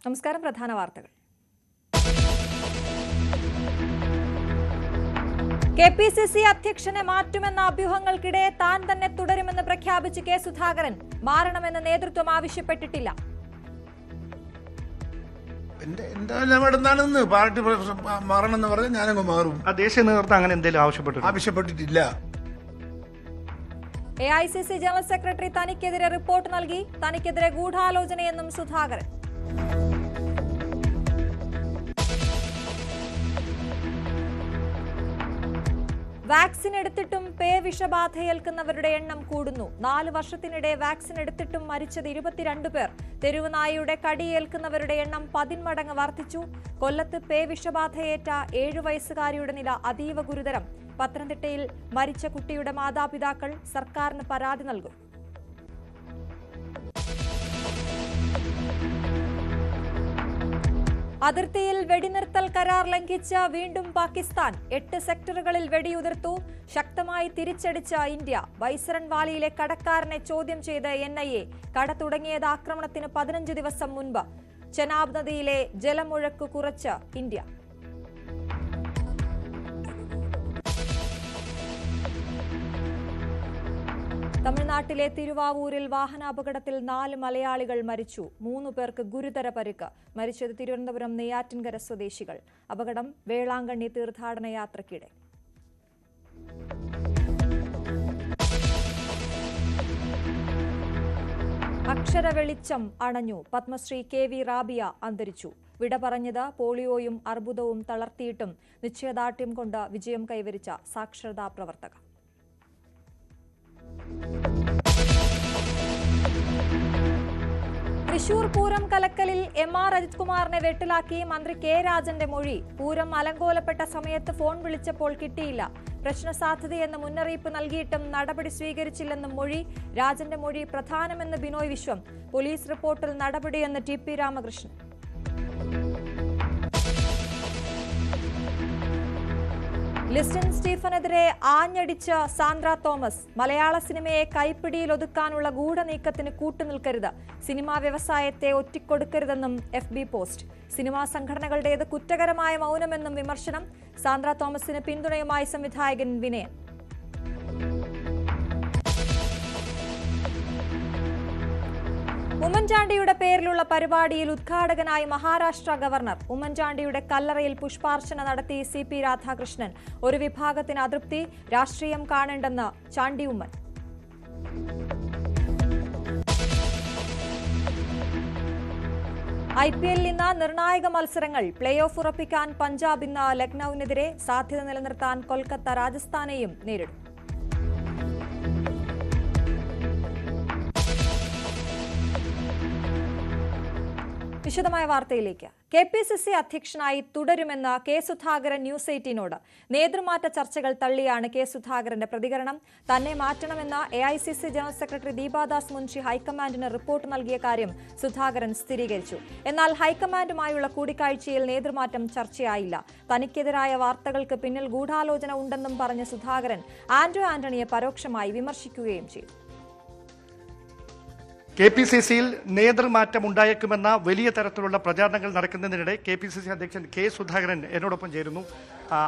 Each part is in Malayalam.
നമസ്കാരം. പ്രധാന വാർത്തകൾ. കെപിസിസി അധ്യക്ഷനെ മാറ്റുമെന്ന അഭ്യൂഹങ്ങൾക്കിടെ താൻ തന്നെ തുടരുമെന്ന് പ്രഖ്യാപിച്ച് കെ സുധാകരൻ. മാറണമെന്ന് നേതൃത്വം ആവശ്യപ്പെട്ടിട്ടില്ല. പാർട്ടി മാറണമെന്ന് പറഞ്ഞാൽ ഞാനങ്ങ് മാറും. ദേശീയ നേതൃത്വം അങ്ങനെ എന്തെങ്കിലും ആവശ്യപ്പെട്ടിട്ടില്ല. എഐസിസി ജനറൽ സെക്രട്ടറി തനിക്കെതിരെ റിപ്പോർട്ട് നൽകി. തനിക്കെതിരെ ഗൂഢാലോചനയെന്നും സുധാകരൻ. വാക്സിൻ എടുത്തിട്ടും പേ വിഷബാധയേൽക്കുന്നവരുടെ എണ്ണം കൂടുന്നു. 4 വർഷത്തിനിടെ വാക്സിൻ എടുത്തിട്ടും മരിച്ചത് 22 പേർ. തെരുവ് നായയുടെ കടിയേൽക്കുന്നവരുടെ എണ്ണം 10 മടങ്ങ് വർദ്ധിച്ചു. കൊല്ലത്ത് പേ വിഷബാധയേറ്റ 7 വയസ്സുകാരിയുടെ നില അതീവ ഗുരുതരം. പത്തനംതിട്ടയിൽ മരിച്ച കുട്ടിയുടെ മാതാപിതാക്കൾ സർക്കാരിന് പരാതി നൽകും. അതിർത്തിയിൽ വെടിനിർത്തൽ കരാർ ലംഘിച്ച് വീണ്ടും പാകിസ്ഥാൻ. 8 സെക്ടറുകളിൽ വെടിയുതിർത്തു. ശക്തമായി തിരിച്ചടിച്ച ഇന്ത്യ. ബൈസരൺ വാലിയിലെ കടക്കാരനെ ചോദ്യം ചെയ്ത് NIA. കട തുടങ്ങിയത് ആക്രമണത്തിന് 15 ദിവസം മുൻപ്. ചെനാബ് നദിയിലെ ജലമുഴക്ക് കുറച്ച് ഇന്ത്യ. തമിഴ്നാട്ടിലെ തിരുവാവൂരിൽ വാഹനാപകടത്തിൽ 4 മലയാളികൾ മരിച്ചു. 3 പേർക്ക് ഗുരുതര പരിക്ക്. മരിച്ചത് തിരുവനന്തപുരം നെയ്യാറ്റിൻകര സ്വദേശികൾ. അപകടം വേളാങ്കണ്ണി തീർത്ഥാടന യാത്രയ്ക്കിടെ. അക്ഷര വെളിച്ചം അണഞ്ഞു. പത്മശ്രീ KV റാബിയ അന്തരിച്ചു. വിട പറഞ്ഞത് പോളിയോയും അർബുദവും തളർത്തിയിട്ടും നിശ്ചയദാർഢ്യം കൊണ്ട് വിജയം കൈവരിച്ച സാക്ഷരതാ പ്രവർത്തക. തൃശൂർ പൂരം കലക്കലിൽ MR അജിത് കുമാറിനെ വെട്ടിലാക്കി മന്ത്രി K രാജന്റെ മൊഴി. പൂരം അലങ്കോലപ്പെട്ട സമയത്ത് ഫോൺ വിളിച്ചപ്പോൾ കിട്ടിയില്ല. പ്രശ്നസാധ്യതയെന്ന് മുന്നറിയിപ്പ് നൽകിയിട്ടും നടപടി സ്വീകരിച്ചില്ലെന്നും മൊഴി. രാജന്റെ മൊഴി പ്രധാനമെന്ന് ബിനോയ് വിശ്വം. പോലീസ് റിപ്പോർട്ടിൽ നടപടിയെന്ന് TP രാമകൃഷ്ണൻ. ലിസ്റ്റൻ സ്റ്റീഫനെതിരെ ആഞ്ഞടിച്ച് സാന്ദ്ര തോമസ്. മലയാള സിനിമയെ കൈപ്പിടിയിൽ ഒതുക്കാനുള്ള ഗൂഢനീക്കത്തിന് കൂട്ടുനിൽക്കരുത്. സിനിമാ വ്യവസായത്തെ ഒറ്റിക്കൊടുക്കരുതെന്നും FB പോസ്റ്റ്. സിനിമാ സംഘടനകളുടേത് കുറ്റകരമായ മൗനമെന്നും വിമർശനം. സാന്ദ്ര തോമസിന് പിന്തുണയുമായി സംവിധായകൻ വിനയൻ. ഉമ്മൻചാണ്ടിയുടെ പേരിലുള്ള പരിപാടിയിൽ ഉദ്ഘാടകനായി മഹാരാഷ്ട്ര ഗവർണർ. ഉമ്മൻചാണ്ടിയുടെ കല്ലറയിൽ പുഷ്പാർച്ചന നടത്തി CP രാധാകൃഷ്ണൻ. ഒരു വിഭാഗത്തിന് അതൃപ്തി. രാഷ്ട്രീയം കാണേണ്ടെന്ന് ചാണ്ടി ഉമ്മൻ. IPL ഇന്ന് നിർണായക മത്സരങ്ങൾ. പ്ലേ ഓഫ് ഉറപ്പിക്കാൻ പഞ്ചാബ് ഇന്ന് ലക്നൌവിനെതിരെ. സാധ്യത നിലനിർത്താൻ കൊൽക്കത്ത രാജസ്ഥാനെയും നേരിടും. വിശദമായ വാർത്തയിലേക്ക്. KPCC അധ്യക്ഷനായി തുടരുമെന്ന് കെ സുധാകരൻ ന്യൂസ് 18നോട്. നേതൃമാറ്റ ചർച്ചകൾ തള്ളിയാണ് കെ സുധാകരന്റെ പ്രതികരണം. തന്നെ മാറ്റണമെന്ന AICC general secretary Deepa Das Munshi ഹൈക്കമാൻഡിന് റിപ്പോർട്ട് നൽകിയ കാര്യം സുധാകരൻ സ്ഥിരീകരിച്ചു. എന്നാൽ ഹൈക്കമാൻഡുമായുള്ള കൂടിക്കാഴ്ചയിൽ നേതൃമാറ്റം ചർച്ചയായില്ല. തനിക്കെതിരായ വാർത്തകൾക്ക് പിന്നിൽ ഗൂഢാലോചന ഉണ്ടെന്നും പറഞ്ഞ സുധാകരൻ ആന്റോ ആന്റണിയെ പരോക്ഷമായി വിമർശിക്കുകയും ചെയ്തു. KPCCയിൽ നേതൃമാറ്റം ഉണ്ടായേക്കുമെന്ന വലിയ തരത്തിലുള്ള പ്രചാരണങ്ങൾ നടക്കുന്നതിനിടെ KPCC അധ്യക്ഷൻ K സുധാകരൻ എന്നോടൊപ്പം ചേരുന്നു.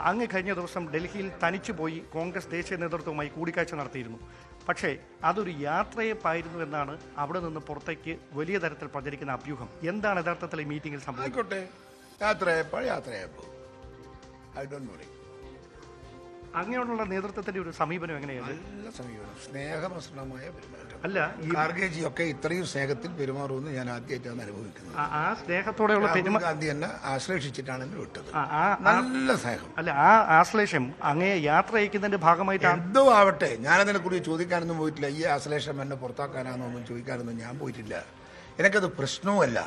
അങ്ങ് കഴിഞ്ഞ ദിവസം ഡൽഹിയിൽ തനിച്ചുപോയി കോൺഗ്രസ് ദേശീയ നേതൃത്വവുമായി കൂടിക്കാഴ്ച നടത്തിയിരുന്നു. പക്ഷേ അതൊരു യാത്രയപ്പായിരുന്നു എന്നാണ് അവിടെ നിന്ന് പുറത്തേക്ക് വലിയ തരത്തിൽ പ്രചരിക്കുന്ന അഭ്യൂഹം. എന്താണ് യഥാർത്ഥത്തിൽ ഈ മീറ്റിംഗിൽ സംഭവിച്ചത്? അങ്ങനെയുള്ള നേതൃത്വത്തിന്റെ ഒരു സമീപനം എങ്ങനെയാണ്? നല്ല സമീപനം, സ്നേഹമസൃണമായ പെരുമാറ്റം. അല്ല, ഖാർഗെജിയൊക്കെ ഇത്രയും സ്നേഹത്തിൽ പെരുമാറുമെന്ന് ഞാൻ ആദ്യമായിട്ടാണ് അനുഭവിക്കുന്നത്. ആ സ്നേഹത്തോടെയുള്ള ഗാന്ധി എന്നെ ആശ്ലേഷിച്ചിട്ടാണ് എന്നെ വിട്ടത്. നല്ല സ്നേഹം. അല്ല, ആ ആശ്ലേഷം അങ്ങയെ യാത്ര അയക്കുന്നതിന്റെ ഭാഗമായിട്ട് എന്തോ ആവട്ടെ, ഞാനതിനെ കുറിച്ച് ചോദിക്കാനൊന്നും പോയിട്ടില്ല. ഈ ആശ്ലേഷം എന്നെ പുറത്താക്കാനാണോ ഒന്നും ചോദിക്കാനൊന്നും ഞാൻ പോയിട്ടില്ല. എനിക്കത് പ്രശ്നവുമല്ല.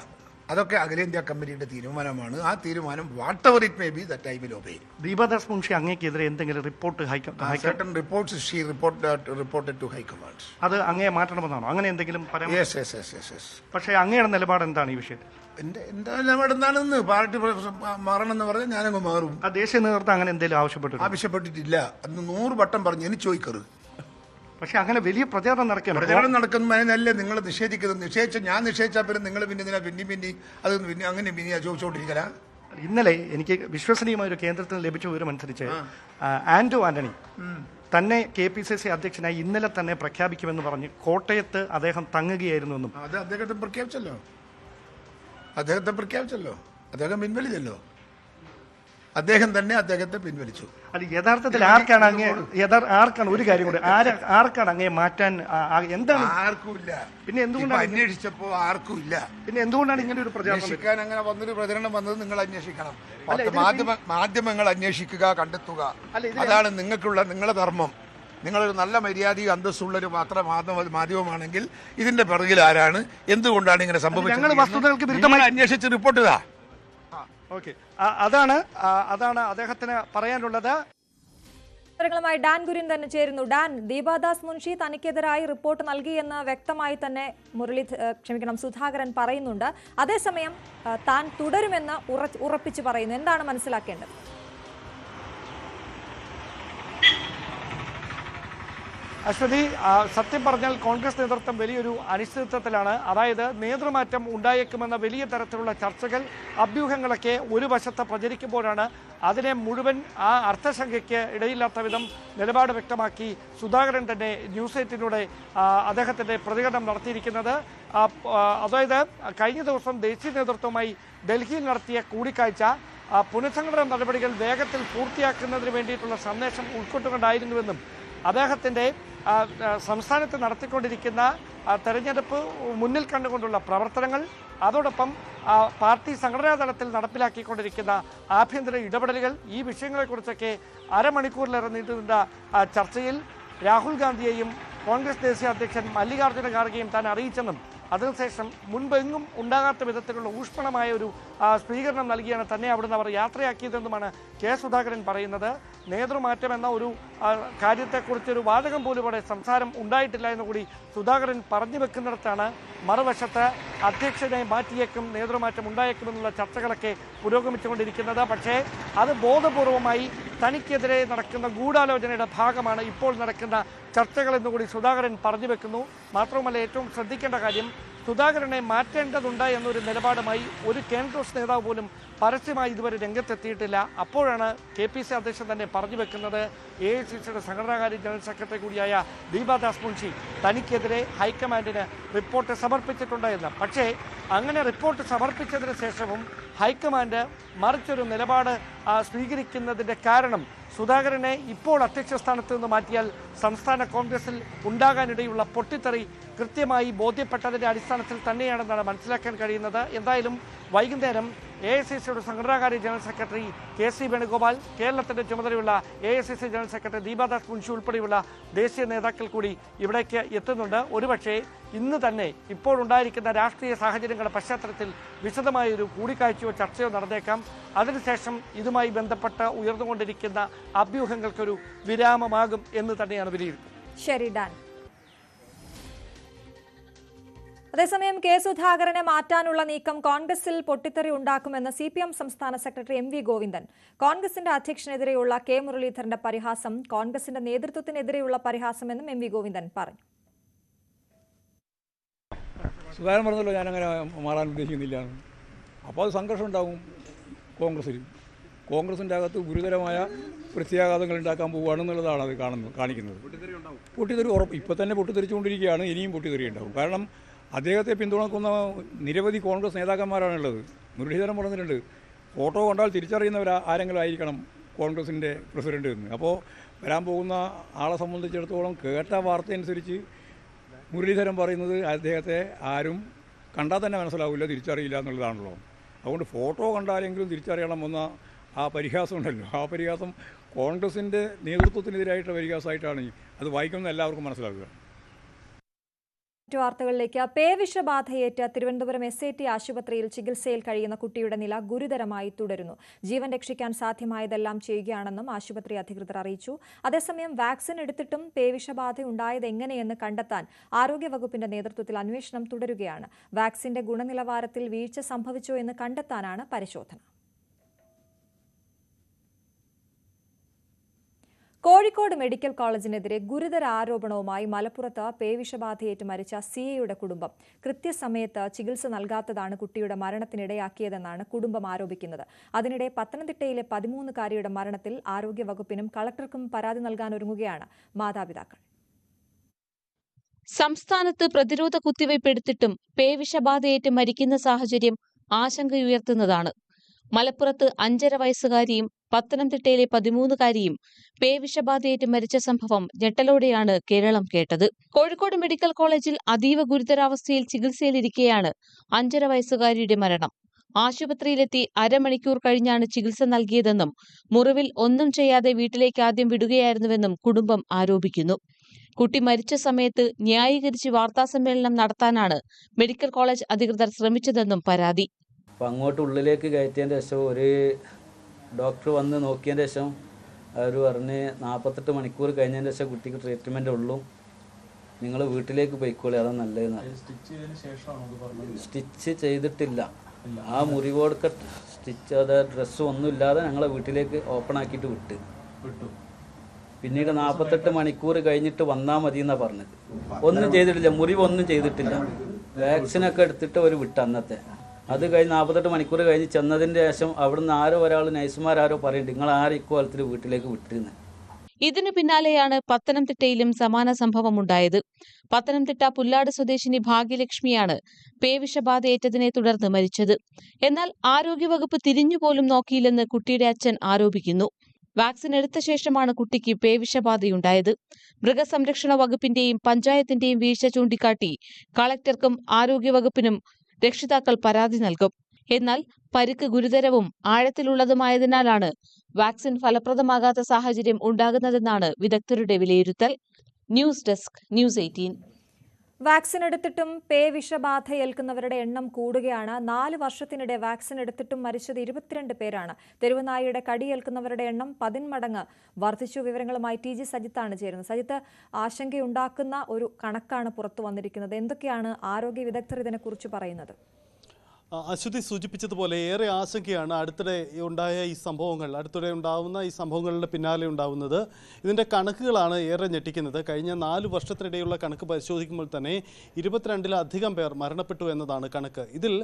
അതൊക്കെ അഖിലേന്ത്യാ കമ്മിറ്റിയുടെ തീരുമാനമാണ്. ആ തീരുമാനം whatever it may be that I will obey. Deepa Das Munshi അങ്ങേക്കെതിരെ എന്തെങ്കിലും റിപ്പോർട്ട് റിപ്പോർട്ടഡ് ടു ഹൈക്കമാൻഡ്. അത് അങ്ങയെ മാറ്റണമെന്നാണോ? അങ്ങനെ എന്തെങ്കിലും? പക്ഷേ അങ്ങയുടെ നിലപാട് എന്താണ് ഈ വിഷയത്തിൽ? എന്റെ നിലപാട് എന്താണെന്ന് പാർട്ടി മാറണമെന്ന് പറഞ്ഞാൽ ഞാനങ്ങ് മാറും. ദേശീയ നേതൃത്വം അങ്ങനെ എന്തെങ്കിലും ആവശ്യപ്പെട്ടിട്ടില്ല. അന്ന് 100 വട്ടം പറഞ്ഞു. എനിക്ക് ചോദിക്കരുത്. പക്ഷെ അങ്ങനെ വലിയ പ്രചാരണം പ്രചാരണം നടക്കുന്നതിനല്ലേ നിങ്ങൾ നിഷേധിക്കുന്നത്? ഞാൻ നിഷേധിച്ചാൽ പിന്നെ നിങ്ങൾ പിന്നെ പിന്നെ അത് അങ്ങനെ പിന്നെ ചോദിച്ചുകൊണ്ടിരിക്കല. ഇന്നലെ എനിക്ക് വിശ്വസനീയമായ ഒരു കേന്ദ്രത്തിൽ ലഭിച്ച വിവരമനുസരിച്ച് ആന്റോ ആന്റണി തന്നെ KPCC അധ്യക്ഷനായി ഇന്നലെ തന്നെ പ്രഖ്യാപിക്കുമെന്ന് പറഞ്ഞ് കോട്ടയത്ത് അദ്ദേഹം തങ്ങുകയായിരുന്നു എന്നും. അത് അദ്ദേഹത്തെ പ്രഖ്യാപിച്ചല്ലോ, അദ്ദേഹം പിൻവലിച്ചല്ലോ, അദ്ദേഹം തന്നെ അദ്ദേഹത്തെ പിൻവലിച്ചു. അത് യഥാർത്ഥത്തിൽ ആർക്കാണ് ഒരു കാര്യം കൂടെ ആർക്കാണ് അങ്ങേ മാറ്റാൻ എന്താണ്? ആർക്കുമില്ല. പിന്നെ എന്തുകൊണ്ടാണ് അന്വേഷിച്ചപ്പോ ആർക്കുമില്ല. പിന്നെ എന്തുകൊണ്ടാണ് ഇങ്ങനെ ഒരു പ്രചാരണം അങ്ങനെ വന്നൊരു പ്രചരണം വന്നത്? നിങ്ങൾ അന്വേഷിക്കണം. മാധ്യമങ്ങൾ അന്വേഷിക്കുക, കണ്ടെത്തുക. അതാണ് നിങ്ങളുടെ ധർമ്മം. നിങ്ങളൊരു നല്ല മര്യാദയും അന്തസ്സുള്ളൊരു മാധ്യമമാണെങ്കിൽ ഇതിന്റെ പിറകിൽ ആരാണ്, എന്തുകൊണ്ടാണ് ഇങ്ങനെ സംഭവിച്ചത് അന്വേഷിച്ച് റിപ്പോർട്ട് ചെയ്താ. ഓക്കെ, അതാണ് അദ്ദേഹത്തിന് പറയാനുള്ളത്. വിവരങ്ങളുമായി ഡാൻ ഗുരിൻ തന്നെ ചേരുന്നു. ഡാൻ, ദീപാദാസ് മുൻഷി തനിക്കെതിരായി റിപ്പോർട്ട് നൽകിയെന്ന് വ്യക്തമായി തന്നെ സുധാകരൻ പറയുന്നുണ്ട്. അതേസമയം താൻ തുടരുമെന്ന് ഉറപ്പിച്ചു പറയുന്നു. എന്താണ് മനസ്സിലാക്കേണ്ടത്? അശ്വതി, സത്യം പറഞ്ഞാൽ കോൺഗ്രസ് നേതൃത്വം വലിയൊരു അനിശ്ചിതത്വത്തിലാണ്. അതായത് നേതൃമാറ്റം ഉണ്ടായേക്കുമെന്ന വലിയ തരത്തിലുള്ള ചർച്ചകൾ, അഭ്യൂഹങ്ങളൊക്കെ ഒരു വശത്ത് പ്രചരിക്കുമ്പോഴാണ് അതിനെ മുഴുവൻ ആ അർത്ഥശങ്കയ്ക്ക് ഇടയില്ലാത്ത വിധം നിലപാട് വ്യക്തമാക്കി സുധാകരൻ തന്നെ ന്യൂസ് 8-ലൂടെ അദ്ദേഹത്തിൻ്റെ പ്രതികരണം നടത്തിയിരിക്കുന്നത്. അതായത് കഴിഞ്ഞ ദിവസം ദേശീയ നേതൃത്വവുമായി ഡൽഹിയിൽ നടത്തിയ കൂടിക്കാഴ്ച പുനഃസംഘടന നടപടികൾ വേഗത്തിൽ പൂർത്തിയാക്കുന്നതിന് വേണ്ടിയിട്ടുള്ള സന്ദേശം ഉൾക്കൊണ്ടുകൊണ്ടായിരുന്നുവെന്നും അദ്ദേഹത്തിൻ്റെ സംസ്ഥാനത്ത് നടത്തിക്കൊണ്ടിരിക്കുന്ന തെരഞ്ഞെടുപ്പ് മുന്നിൽ കണ്ടുകൊണ്ടുള്ള പ്രവർത്തനങ്ങൾ, അതോടൊപ്പം പാർട്ടി സംഘടനാ തലത്തിൽ നടപ്പിലാക്കിക്കൊണ്ടിരിക്കുന്ന ആഭ്യന്തര ഇടപെടലുകൾ, ഈ വിഷയങ്ങളെക്കുറിച്ചൊക്കെ അരമണിക്കൂറിലേറെ നീണ്ടുനിന്ന ചർച്ചയിൽ രാഹുൽ ഗാന്ധിയെയും കോൺഗ്രസ് ദേശീയ അധ്യക്ഷൻ മല്ലികാർജ്ജുന ഖാർഗെയും താൻ അറിയിച്ചെന്നും അതിനുശേഷം മുൻപെങ്ങും ഉണ്ടാകാത്ത വിധത്തിലുള്ള ഊഷ്മളമായ ഒരു സ്വീകരണം നൽകിയാണ് തന്നെ അവിടുന്ന് അവർ യാത്രയാക്കിയതെന്നുമാണ് സുധാകരൻ പറയുന്നത്. നേതൃമാറ്റം എന്ന ഒരു കാര്യത്തെക്കുറിച്ചൊരു വാചകം പോലും ഇവിടെ സംസാരം ഉണ്ടായിട്ടില്ല എന്നുകൂടി സുധാകരൻ പറഞ്ഞു വെക്കുന്നിടത്താണ് മറുവശത്ത് അധ്യക്ഷനെ മാറ്റിയേക്കും, നേതൃമാറ്റം ഉണ്ടായേക്കുമെന്നുള്ള ചർച്ചകളൊക്കെ പുരോഗമിച്ചുകൊണ്ടിരിക്കുന്നത്. പക്ഷേ അത് ബോധപൂർവമായി തനിക്കെതിരെ നടക്കുന്ന ഗൂഢാലോചനയുടെ ഭാഗമാണ് ഇപ്പോൾ നടക്കുന്ന ചർച്ചകൾ എന്നുകൂടി സുധാകരൻ പറഞ്ഞു വെക്കുന്നു. മാത്രവുമല്ല, ഏറ്റവും ശ്രദ്ധിക്കേണ്ട കാര്യം, സുധാകരനെ മാറ്റേണ്ടതുണ്ട് എന്നൊരു നിലപാടുമായി ഒരു കോൺഗ്രസ് നേതാവ് പോലും പരസ്യമായി ഇതുവരെ രംഗത്തെത്തിയിട്ടില്ല. അപ്പോഴാണ് KPCC അധ്യക്ഷൻ തന്നെ പറഞ്ഞു വെക്കുന്നത് AICCയുടെ സംഘടനാകാര്യ ജനറൽ സെക്രട്ടറി കൂടിയായ ദീപാദാസ് മുൻഷി തനിക്കെതിരെ ഹൈക്കമാൻഡിന് റിപ്പോർട്ട് സമർപ്പിച്ചിട്ടുണ്ട് എന്ന്. പക്ഷേ അങ്ങനെ റിപ്പോർട്ട് സമർപ്പിച്ചതിന് ശേഷവും ഹൈക്കമാൻഡ് മറിച്ചൊരു നിലപാട് സ്വീകരിക്കുന്നതിൻ്റെ കാരണം സുധാകരനെ ഇപ്പോൾ അധ്യക്ഷ സ്ഥാനത്ത് നിന്ന് മാറ്റിയാൽ സംസ്ഥാന കോൺഗ്രസിൽ ഉണ്ടാകാനിടയുള്ള പൊട്ടിത്തെറി കൃത്യമായി ബോധ്യപ്പെട്ടതിൻ്റെ അടിസ്ഥാനത്തിൽ തന്നെയാണെന്നാണ് മനസ്സിലാക്കാൻ കഴിയുന്നത്. എന്തായാലും വൈകുന്നേരം AICCയുടെ സംഘടനാകാര്യ ജനറൽ സെക്രട്ടറി KC വേണുഗോപാൽ, കേരളത്തിൻ്റെ ചുമതലയുള്ള AICC general secretary Deepa Das Munshi ഉൾപ്പെടെയുള്ള ദേശീയ നേതാക്കൾ കൂടി ഇവിടേക്ക് എത്തുന്നുണ്ട്. ഒരുപക്ഷേ ഇന്ന് തന്നെ ഇപ്പോഴുണ്ടായിരിക്കുന്ന രാഷ്ട്രീയ സാഹചര്യങ്ങളുടെ പശ്ചാത്തലത്തിൽ വിശദമായൊരു കൂടിക്കാഴ്ചയോ ചർച്ചയോ നടന്നേക്കാം. അതിനുശേഷം ഇതുമായി ബന്ധപ്പെട്ട് ഉയർന്നുകൊണ്ടിരിക്കുന്ന അഭ്യൂഹങ്ങൾക്കൊരു വിരാമമാകും എന്ന് തന്നെയാണ് വിലയിരുത്തുന്നത്. ശരി ഡാൻ. അതേസമയം സുധാകരനെ മാറ്റാനുള്ള നീക്കം കോൺഗ്രസിൽ പൊട്ടിത്തെറി ഉണ്ടാക്കുമെന്ന് CPM സംസ്ഥാന സെക്രട്ടറി MV ഗോവിന്ദൻ. കോൺഗ്രസിന്റെ അധ്യക്ഷനെതിരെയുള്ള മുരളീധരന്റെ പരിഹാസം കോൺഗ്രസിന്റെ നേതൃത്വത്തിനെതിരെയുള്ള പരിഹാസമെന്നും MV ഗോവിന്ദൻ പറഞ്ഞു. സുധാകരൻ പറഞ്ഞല്ലോ ഞാനങ്ങനെ മാറാൻ ഉദ്ദേശിക്കുന്നില്ല. അപ്പോൾ അത് സംഘർഷം ഉണ്ടാകും കോൺഗ്രസ്സിൽ. കോൺഗ്രസിൻ്റെ അകത്ത് ഗുരുതരമായ പ്രത്യാഘാതങ്ങൾ ഉണ്ടാക്കാൻ പോവുകയാണെന്നുള്ളതാണ് അത് കാണിക്കുന്നത്. പൊട്ടിത്തെറി ഉറപ്പ്. ഇപ്പോൾ തന്നെ പൊട്ടിത്തെറിച്ചുകൊണ്ടിരിക്കുകയാണ്, ഇനിയും പൊട്ടിത്തെറി ഉണ്ടാകും. കാരണം അദ്ദേഹത്തെ പിന്തുണക്കുന്ന നിരവധി കോൺഗ്രസ് നേതാക്കന്മാരാണുള്ളത്. മുരളീധരൻ പറഞ്ഞിട്ടുണ്ട്, ഫോട്ടോ കണ്ടാൽ തിരിച്ചറിയുന്നവർ ആരെങ്കിലും ആയിരിക്കണം കോൺഗ്രസിൻ്റെ പ്രസിഡന്റ് എന്ന്. അപ്പോൾ വരാൻ പോകുന്ന ആളെ സംബന്ധിച്ചിടത്തോളം കേട്ട വാർത്തയനുസരിച്ച് മുരളീധരൻ പറയുന്നത് അദ്ദേഹത്തെ ആരും കണ്ടാൽ തന്നെ മനസ്സിലാവില്ല, തിരിച്ചറിയില്ല എന്നുള്ളതാണല്ലോ. അതുകൊണ്ട് ഫോട്ടോ കണ്ടാലെങ്കിലും തിരിച്ചറിയണം എന്ന ആ പരിഹാസം ഉണ്ടല്ലോ, ആ പരിഹാസം കോൺഗ്രസിൻ്റെ നേതൃത്വത്തിനെതിരായിട്ടുള്ള പരിഹാസമായിട്ടാണ് അത് വായിക്കുന്ന എല്ലാവർക്കും മനസ്സിലാക്കുക. മറ്റു വാർത്തകളിലേക്ക്. പേവിഷബാധയേറ്റ് തിരുവനന്തപുരം SAT ആശുപത്രിയിൽ ചികിത്സയിൽ കഴിയുന്ന കുട്ടിയുടെ നില ഗുരുതരമായി തുടരുന്നു. ജീവൻ രക്ഷിക്കാൻ സാധ്യമായതെല്ലാം ചെയ്യുകയാണെന്നും ആശുപത്രി അധികൃതർ അറിയിച്ചു. അതേസമയം വാക്സിൻ എടുത്തിട്ടും പേവിഷബാധ ഉണ്ടായത് എങ്ങനെയെന്ന് കണ്ടെത്താൻ ആരോഗ്യവകുപ്പിന്റെ നേതൃത്വത്തിൽ അന്വേഷണം തുടരുകയാണ്. വാക്സിന്റെ ഗുണനിലവാരത്തിൽ വീഴ്ച സംഭവിച്ചോ എന്ന് കണ്ടെത്താനാണ് പരിശോധന. കോഴിക്കോട് മെഡിക്കൽ കോളേജിനെതിരെ ഗുരുതര ആരോപണവുമായി മലപ്പുറത്ത് പേവിഷബാധയേറ്റ് മരിച്ച സിയയുടെ കുടുംബം കൃത്യസമയത്ത് ചികിത്സ നൽകാത്തതാണ് കുട്ടിയുടെ മരണത്തിനിടയാക്കിയതെന്നാണ് കുടുംബം ആരോപിക്കുന്നത്. അതിനിടെ പത്തനംതിട്ടയിലെ 13-കാരിയുടെ മരണത്തിൽ ആരോഗ്യവകുപ്പിനും കളക്ടർക്കും പരാതി നൽകാനൊരുങ്ങുകയാണ് മാതാപിതാക്കൾ. സംസ്ഥാനത്ത് പ്രതിരോധ കുത്തിവയ്പ് എടുത്തിട്ടും പേവിഷബാധയേറ്റ് മരിക്കുന്ന സാഹചര്യം ആശങ്കയുയർത്തുന്നതാണ്. മലപ്പുറത്ത് 5.5 വയസ്സുകാരിയും പത്തനംതിട്ടയിലെ 13-കാരിയും പേവിഷബാധയേറ്റ് മരിച്ച സംഭവം ഞെട്ടലോടെയാണ് കേരളം കേട്ടത്. കോഴിക്കോട് മെഡിക്കൽ കോളേജിൽ അതീവ ഗുരുതരാവസ്ഥയിൽ ചികിത്സയിലിരിക്കെയാണ് 5.5 വയസ്സുകാരിയുടെ മരണം. ആശുപത്രിയിലെത്തി അരമണിക്കൂർ കഴിഞ്ഞാണ് ചികിത്സ നൽകിയതെന്നും മുറിവിൽ ഒന്നും ചെയ്യാതെ വീട്ടിലേക്ക് ആദ്യം വിടുകയായിരുന്നുവെന്നും കുടുംബം ആരോപിക്കുന്നു. കുട്ടി മരിച്ച സമയത്ത് ന്യായീകരിച്ച് വാർത്താസമ്മേളനം നടത്താനാണ് മെഡിക്കൽ കോളേജ് അധികൃതർ ശ്രമിച്ചതെന്നും പരാതി. അപ്പോൾ അങ്ങോട്ട് ഉള്ളിലേക്ക് കയറ്റിയതിൻ്റെ ശേഷം ഒരു ഡോക്ടർ വന്ന് നോക്കിയതിൻ്റെ ശേഷം അവർ പറഞ്ഞ് 48 മണിക്കൂർ കഴിഞ്ഞതിന് ശേഷം കുട്ടിക്ക് ട്രീറ്റ്മെൻ്റ് ഉള്ളൂ, നിങ്ങൾ വീട്ടിലേക്ക് പോയിക്കോളി, അതാണ് നല്ലതെന്ന്. സ്റ്റിച്ച് ചെയ്തിട്ടില്ല, ആ മുറിവോടൊക്കെ സ്റ്റിച്ച് അത് ഡ്രസ്സും ഒന്നും ഇല്ലാതെ ഞങ്ങളെ വീട്ടിലേക്ക് ഓപ്പൺ ആക്കിയിട്ട് വിട്ടു. പിന്നീട് 48 മണിക്കൂർ കഴിഞ്ഞിട്ട് വന്നാൽ മതി എന്നാണ് പറഞ്ഞത്. ഒന്നും ചെയ്തിട്ടില്ല, മുറിവൊന്നും ചെയ്തിട്ടില്ല. വാക്സിനൊക്കെ എടുത്തിട്ട് ഒരു വിട്ടു അന്നത്തെ. അത് കഴിഞ്ഞ് 48 മണിക്കൂർ കഴിഞ്ഞ് ചെന്നതിൻ്റെ ശേഷം അവിടുന്ന് ഒരാൾ നഴ്സുമാരോ പറയുന്നുണ്ട് നിങ്ങൾ ഇക്കോലത്തിൽ വീട്ടിലേക്ക് വിട്ടിരുന്നു. ഇതിനു പിന്നാലെയാണ് പത്തനംതിട്ടയിലും സമാന സംഭവമുണ്ടായത്. പത്തനംതിട്ട പുല്ലാട് സ്വദേശിനി ഭാഗ്യലക്ഷ്മിയാണ് പേവിഷബാധയേറ്റതിനെ തുടർന്ന് മരിച്ചത്. എന്നാൽ ആരോഗ്യവകുപ്പ് തിരിഞ്ഞുപോലും നോക്കിയില്ലെന്ന് കുട്ടിയുടെ അച്ഛൻ ആരോപിക്കുന്നു. വാക്സിൻ എടുത്ത ശേഷമാണ് കുട്ടിക്ക് പേവിഷബാധയുണ്ടായത്. മൃഗസംരക്ഷണ വകുപ്പിന്റെയും പഞ്ചായത്തിന്റെയും വീഴ്ച ചൂണ്ടിക്കാട്ടി കളക്ടർക്കും ആരോഗ്യവകുപ്പിനും രക്ഷിതാക്കൾ പരാതി നൽകും. എന്നാൽ പരിക്ക് ഗുരുതരവും ആഴത്തിലുള്ളതുമായതിനാലാണ് വാക്സിൻ ഫലപ്രദമാകാത്ത സാഹചര്യം ഉണ്ടാകുന്നതെന്നാണ് വിദഗ്ധരുടെ വിലയിരുത്തൽ. News desk, news 18. വാക്സിൻ എടുത്തിട്ടും പേവിഷബാധയേൽക്കുന്നവരുടെ എണ്ണം കൂടുകയാണ്. 4 വർഷത്തിനിടെ വാക്സിൻ എടുത്തിട്ടും മരിച്ചത് 22 പേരാണ്. തെരുവുനായയുടെ കടിയേൽക്കുന്നവരുടെ എണ്ണം 10 മടങ്ങ് വർദ്ധിച്ചു. വിവരങ്ങളുമായി TG സജിത്താണ് ചേരുന്നത്. സജിത്ത്, ആശങ്കയുണ്ടാക്കുന്ന ഒരു കണക്കാണ് പുറത്തു വന്നിരിക്കുന്നത്. എന്തൊക്കെയാണ് ആരോഗ്യ വിദഗ്ധർ ഇതിനെക്കുറിച്ച് പറയുന്നത്? അശ്വതി സൂചിപ്പിച്ചതുപോലെ ഏറെ ആശങ്കയാണ് അടുത്തിടെ ഉണ്ടായ ഈ സംഭവങ്ങൾ, അടുത്തിടെ ഉണ്ടാവുന്ന ഈ സംഭവങ്ങളുടെ പിന്നാലെ ഉണ്ടാവുന്നത്. ഇതിൻ്റെ കണക്കുകളാണ് ഏറെ ഞെട്ടിക്കുന്നത്. കഴിഞ്ഞ 4 വർഷത്തിനിടെയുള്ള കണക്ക് പരിശോധിക്കുമ്പോൾ തന്നെ 22-ലധികം പേർ മരണപ്പെട്ടു എന്നതാണ് കണക്ക്. ഇതിൽ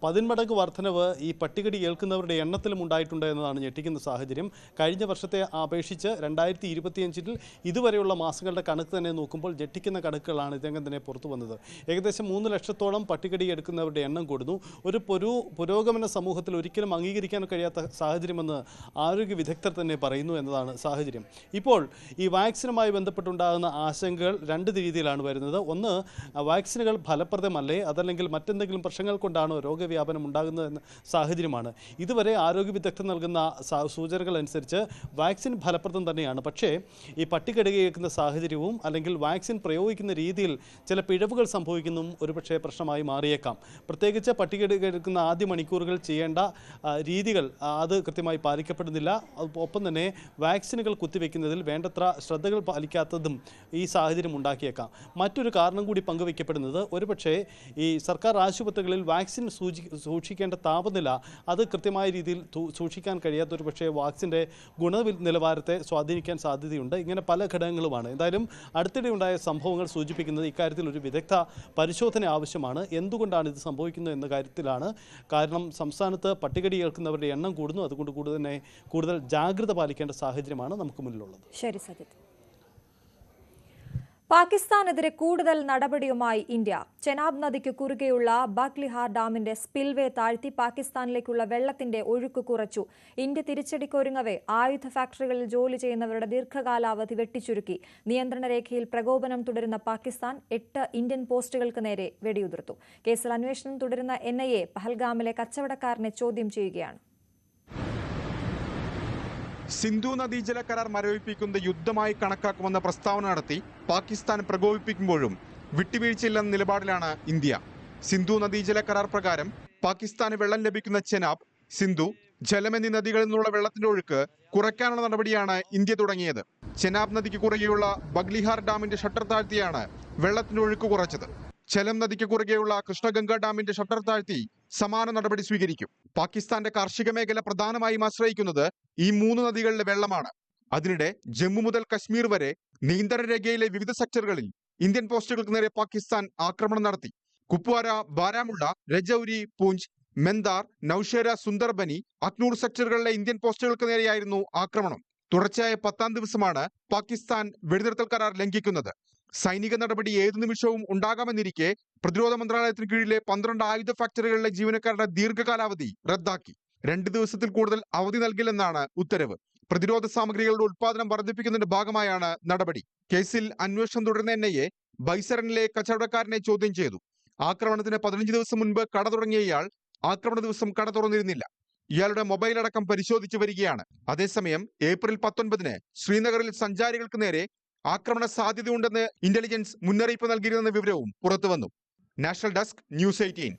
10 മടങ്ങ് വർധനവ് ഈ പട്ടികടി ഏൽക്കുന്നവരുടെ എണ്ണത്തിലും ഉണ്ടായിട്ടുണ്ട് എന്നതാണ് ഞെട്ടിക്കുന്ന സാഹചര്യം. കഴിഞ്ഞ വർഷത്തെ അപേക്ഷിച്ച് 2025-ൽ ഇതുവരെയുള്ള മാസങ്ങളുടെ കണക്ക് തന്നെ നോക്കുമ്പോൾ ഞെട്ടിക്കുന്ന കണക്കുകളാണ് ഇതിനകം തന്നെ പുറത്തു വന്നത്. ഏകദേശം 3 ലക്ഷത്തോളം പട്ടികടി എടുക്കുന്നവരുടെ എണ്ണം കൂടുന്നു. ഒരു പുരോഗമന സമൂഹത്തിൽ ഒരിക്കലും അംഗീകരിക്കാൻ കഴിയാത്ത സാഹചര്യമെന്ന് ആരോഗ്യ വിദഗ്ധർ തന്നെ പറയുന്നു എന്നതാണ് സാഹചര്യം. ഇപ്പോൾ ഈ വാക്സിനുമായി ബന്ധപ്പെട്ടുണ്ടാകുന്ന ആശങ്കകൾ 2 രീതിയിലാണ് വരുന്നത്. ഒന്ന്, വാക്സിനുകൾ ഫലപ്രദമല്ലേ, അതല്ലെങ്കിൽ മറ്റെന്തെങ്കിലും പ്രശ്നങ്ങൾ കൊണ്ടാണോ രോഗവ്യാപനം ഉണ്ടാകുന്നത് എന്ന സാഹചര്യമാണ്. ഇതുവരെ ആരോഗ്യ വിദഗ്ധർ നൽകുന്ന സൂചനകൾ അനുസരിച്ച് വാക്സിൻ ഫലപ്രദം തന്നെയാണ്. പക്ഷേ ഈ പട്ടികടിയേൽക്കുന്ന സാഹചര്യവും അല്ലെങ്കിൽ വാക്സിൻ പ്രയോഗിക്കുന്ന രീതിയിൽ ചില പിഴവുകൾ സംഭവിക്കുന്നതും ഒരുപക്ഷെ പ്രശ്നമായി മാറിയേക്കാം. പ്രത്യേകിച്ച് പട്ടികയെടുക്കുന്ന ആദ്യ മണിക്കൂറുകൾ ചെയ്യേണ്ട രീതികൾ അത് കൃത്യമായി പാലിക്കപ്പെടുന്നില്ല. ഒപ്പം തന്നെ വാക്സിനുകൾ കുത്തിവെക്കുന്നതിൽ വേണ്ടത്ര ശ്രദ്ധകൾ പാലിക്കാത്തതും ഈ സാഹചര്യം ഉണ്ടാക്കിയേക്കാം. മറ്റൊരു കാരണം കൂടി പങ്കുവയ്ക്കപ്പെടുന്നത് ഒരുപക്ഷെ ഈ സർക്കാർ ആശുപത്രികളിൽ വാക്സിൻ സൂക്ഷിക്കേണ്ട താപനില അത് കൃത്യമായ രീതിയിൽ സൂക്ഷിക്കാൻ കഴിയാത്ത ഒരു പക്ഷേ വാക്സിൻ്റെ ഗുണനിലവാരത്തെ സ്വാധീനിക്കാൻ സാധ്യതയുണ്ട്. ഇങ്ങനെ പല ഘടകങ്ങളുമാണ്. എന്തായാലും അടുത്തിടെ ഉണ്ടായ സംഭവങ്ങൾ സൂചിപ്പിക്കുന്നത് ഇക്കാര്യത്തിൽ ഒരു വിദഗ്ധ പരിശോധന ആവശ്യമാണ്. എന്തുകൊണ്ടാണ് ഇത് സംഭവിക്കുന്നത് എന്ന കാര്യത്തിലാണ്. കാരണം സംസ്ഥാനത്ത് പട്ടികടി ഏൽക്കുന്നവരുടെ എണ്ണം കൂടുന്നു. അതുകൊണ്ട് കൂടുതൽ ജാഗ്രത പാലിക്കേണ്ട സാഹചര്യമാണ് നമുക്ക് മുന്നിലുള്ളത്. ശരി സജിത്ത്. പാകിസ്ഥാനെതിരെ കൂടുതൽ നടപടിയുമായി ഇന്ത്യ. ചെനാബ് നദിക്ക് കുറുകെയുള്ള ബാഗ്ലിഹാർ ഡാമിന്റെ സ്പിൽവേ താഴ്ത്തി പാകിസ്ഥാനിലേക്കുള്ള വെള്ളത്തിന്റെ ഒഴുക്ക് കുറച്ചു. ഇന്ത്യ തിരിച്ചടിക്കൊരുങ്ങവെ ആയുധ ഫാക്ടറികളിൽ ജോലി ചെയ്യുന്നവരുടെ ദീർഘകാലാവധി വെട്ടിച്ചുരുക്കി. നിയന്ത്രണ രേഖയിൽ പ്രകോപനം തുടരുന്ന പാകിസ്ഥാൻ 8 ഇന്ത്യൻ പോസ്റ്റുകൾക്ക് നേരെ വെടിയുതിർത്തു. കേസിൽ അന്വേഷണം തുടരുന്ന NIA പഹൽഗാമിലെ കച്ചവടക്കാരനെ ചോദ്യം ചെയ്യുകയാണ്. സിന്ധു നദീജല കരാർ മരവിപ്പിക്കുന്നത് യുദ്ധമായി കണക്കാക്കുമെന്ന പ്രസ്താവന നടത്തി പാകിസ്ഥാൻ പ്രകോപിപ്പിക്കുമ്പോഴും വിട്ടുവീഴ്ചയില്ലെന്ന നിലപാടിലാണ് ഇന്ത്യ. സിന്ധു നദീജല കരാർ പ്രകാരം പാകിസ്ഥാന് വെള്ളം ലഭിക്കുന്ന ചെനാബ്, സിന്ധു, ജലം എന്നീ നദികളിൽ നിന്നുള്ള വെള്ളത്തിന്റെ ഒഴുക്ക് കുറയ്ക്കാനുള്ള നടപടിയാണ് ഇന്ത്യ തുടങ്ങിയത്. ചെനാബ് നദിക്ക് കുറുകെയുള്ള ബഗ്ലിഹാർ ഡാമിന്റെ ഷട്ടർ താഴ്ത്തിയാണ് വെള്ളത്തിന്റെ ഒഴുക്ക് കുറച്ചത്. ചെലം നദിക്ക് കുറുകെയുള്ള കൃഷ്ണഗംഗ ഡാമിന്റെ ഷട്ടർ താഴ്ത്തി സമാന നടപടി സ്വീകരിക്കും. പാകിസ്ഥാന്റെ കാർഷിക മേഖല പ്രധാനമായും ആശ്രയിക്കുന്നത് ഈ 3 നദികളിലെ വെള്ളമാണ്. അതിനിടെ ജമ്മു മുതൽ കശ്മീർ വരെ നിയന്ത്രണ രേഖയിലെ വിവിധ സെക്ടറുകളിൽ ഇന്ത്യൻ പോസ്റ്റുകൾക്ക് നേരെ പാകിസ്ഥാൻ ആക്രമണം നടത്തി. കുപ്വാര, ബാരാമുള്ള, രജൌരി, പൂഞ്ച്, മെന്ദാർ, നൌഷേര, സുന്ദർബനി, അക്നൂർ സെക്ടറുകളിലെ ഇന്ത്യൻ പോസ്റ്റുകൾക്ക് നേരെയായിരുന്നു ആക്രമണം. തുടർച്ചയായ 10ാം ദിവസമാണ് പാകിസ്ഥാൻ വെടിനിർത്തൽ കരാർ ലംഘിക്കുന്നത്. സൈനിക നടപടി ഏതു നിമിഷവും ഉണ്ടാകാമെന്നിരിക്കെ പ്രതിരോധ മന്ത്രാലയത്തിന് കീഴിലെ 12 ആയുധ ഫാക്ടറികളിലെ ജീവനക്കാരുടെ ദീർഘകാലാവധി റദ്ദാക്കി. 2 ദിവസത്തിൽ കൂടുതൽ അവധി നൽകില്ലെന്നാണ് ഉത്തരവ്. പ്രതിരോധ സാമഗ്രികളുടെ ഉത്പാദനം വർദ്ധിപ്പിക്കുന്നതിന്റെ ഭാഗമായാണ് നടപടി. കേസിൽ അന്വേഷണം തുടരുന്ന NIA ബൈസരനിലെ കച്ചവടക്കാരനെ ചോദ്യം ചെയ്തു. ആക്രമണത്തിന് 15 ദിവസം മുൻപ് കട തുടങ്ങിയ ഇയാൾ ആക്രമണ ദിവസം കട തുറന്നിരുന്നില്ല. ഇയാളുടെ മൊബൈൽ അടക്കം പരിശോധിച്ചു വരികയാണ്. അതേസമയം ഏപ്രിൽ 19-ന് ശ്രീനഗറിൽ സഞ്ചാരികൾക്ക് നേരെ ആക്രമണ സാധ്യതയുണ്ടെന്ന് ഇന്റലിജൻസ് മുന്നറിയിപ്പ് നൽകിയിരുന്ന വിവരവും പുറത്തുവന്നു. National desk, news 18.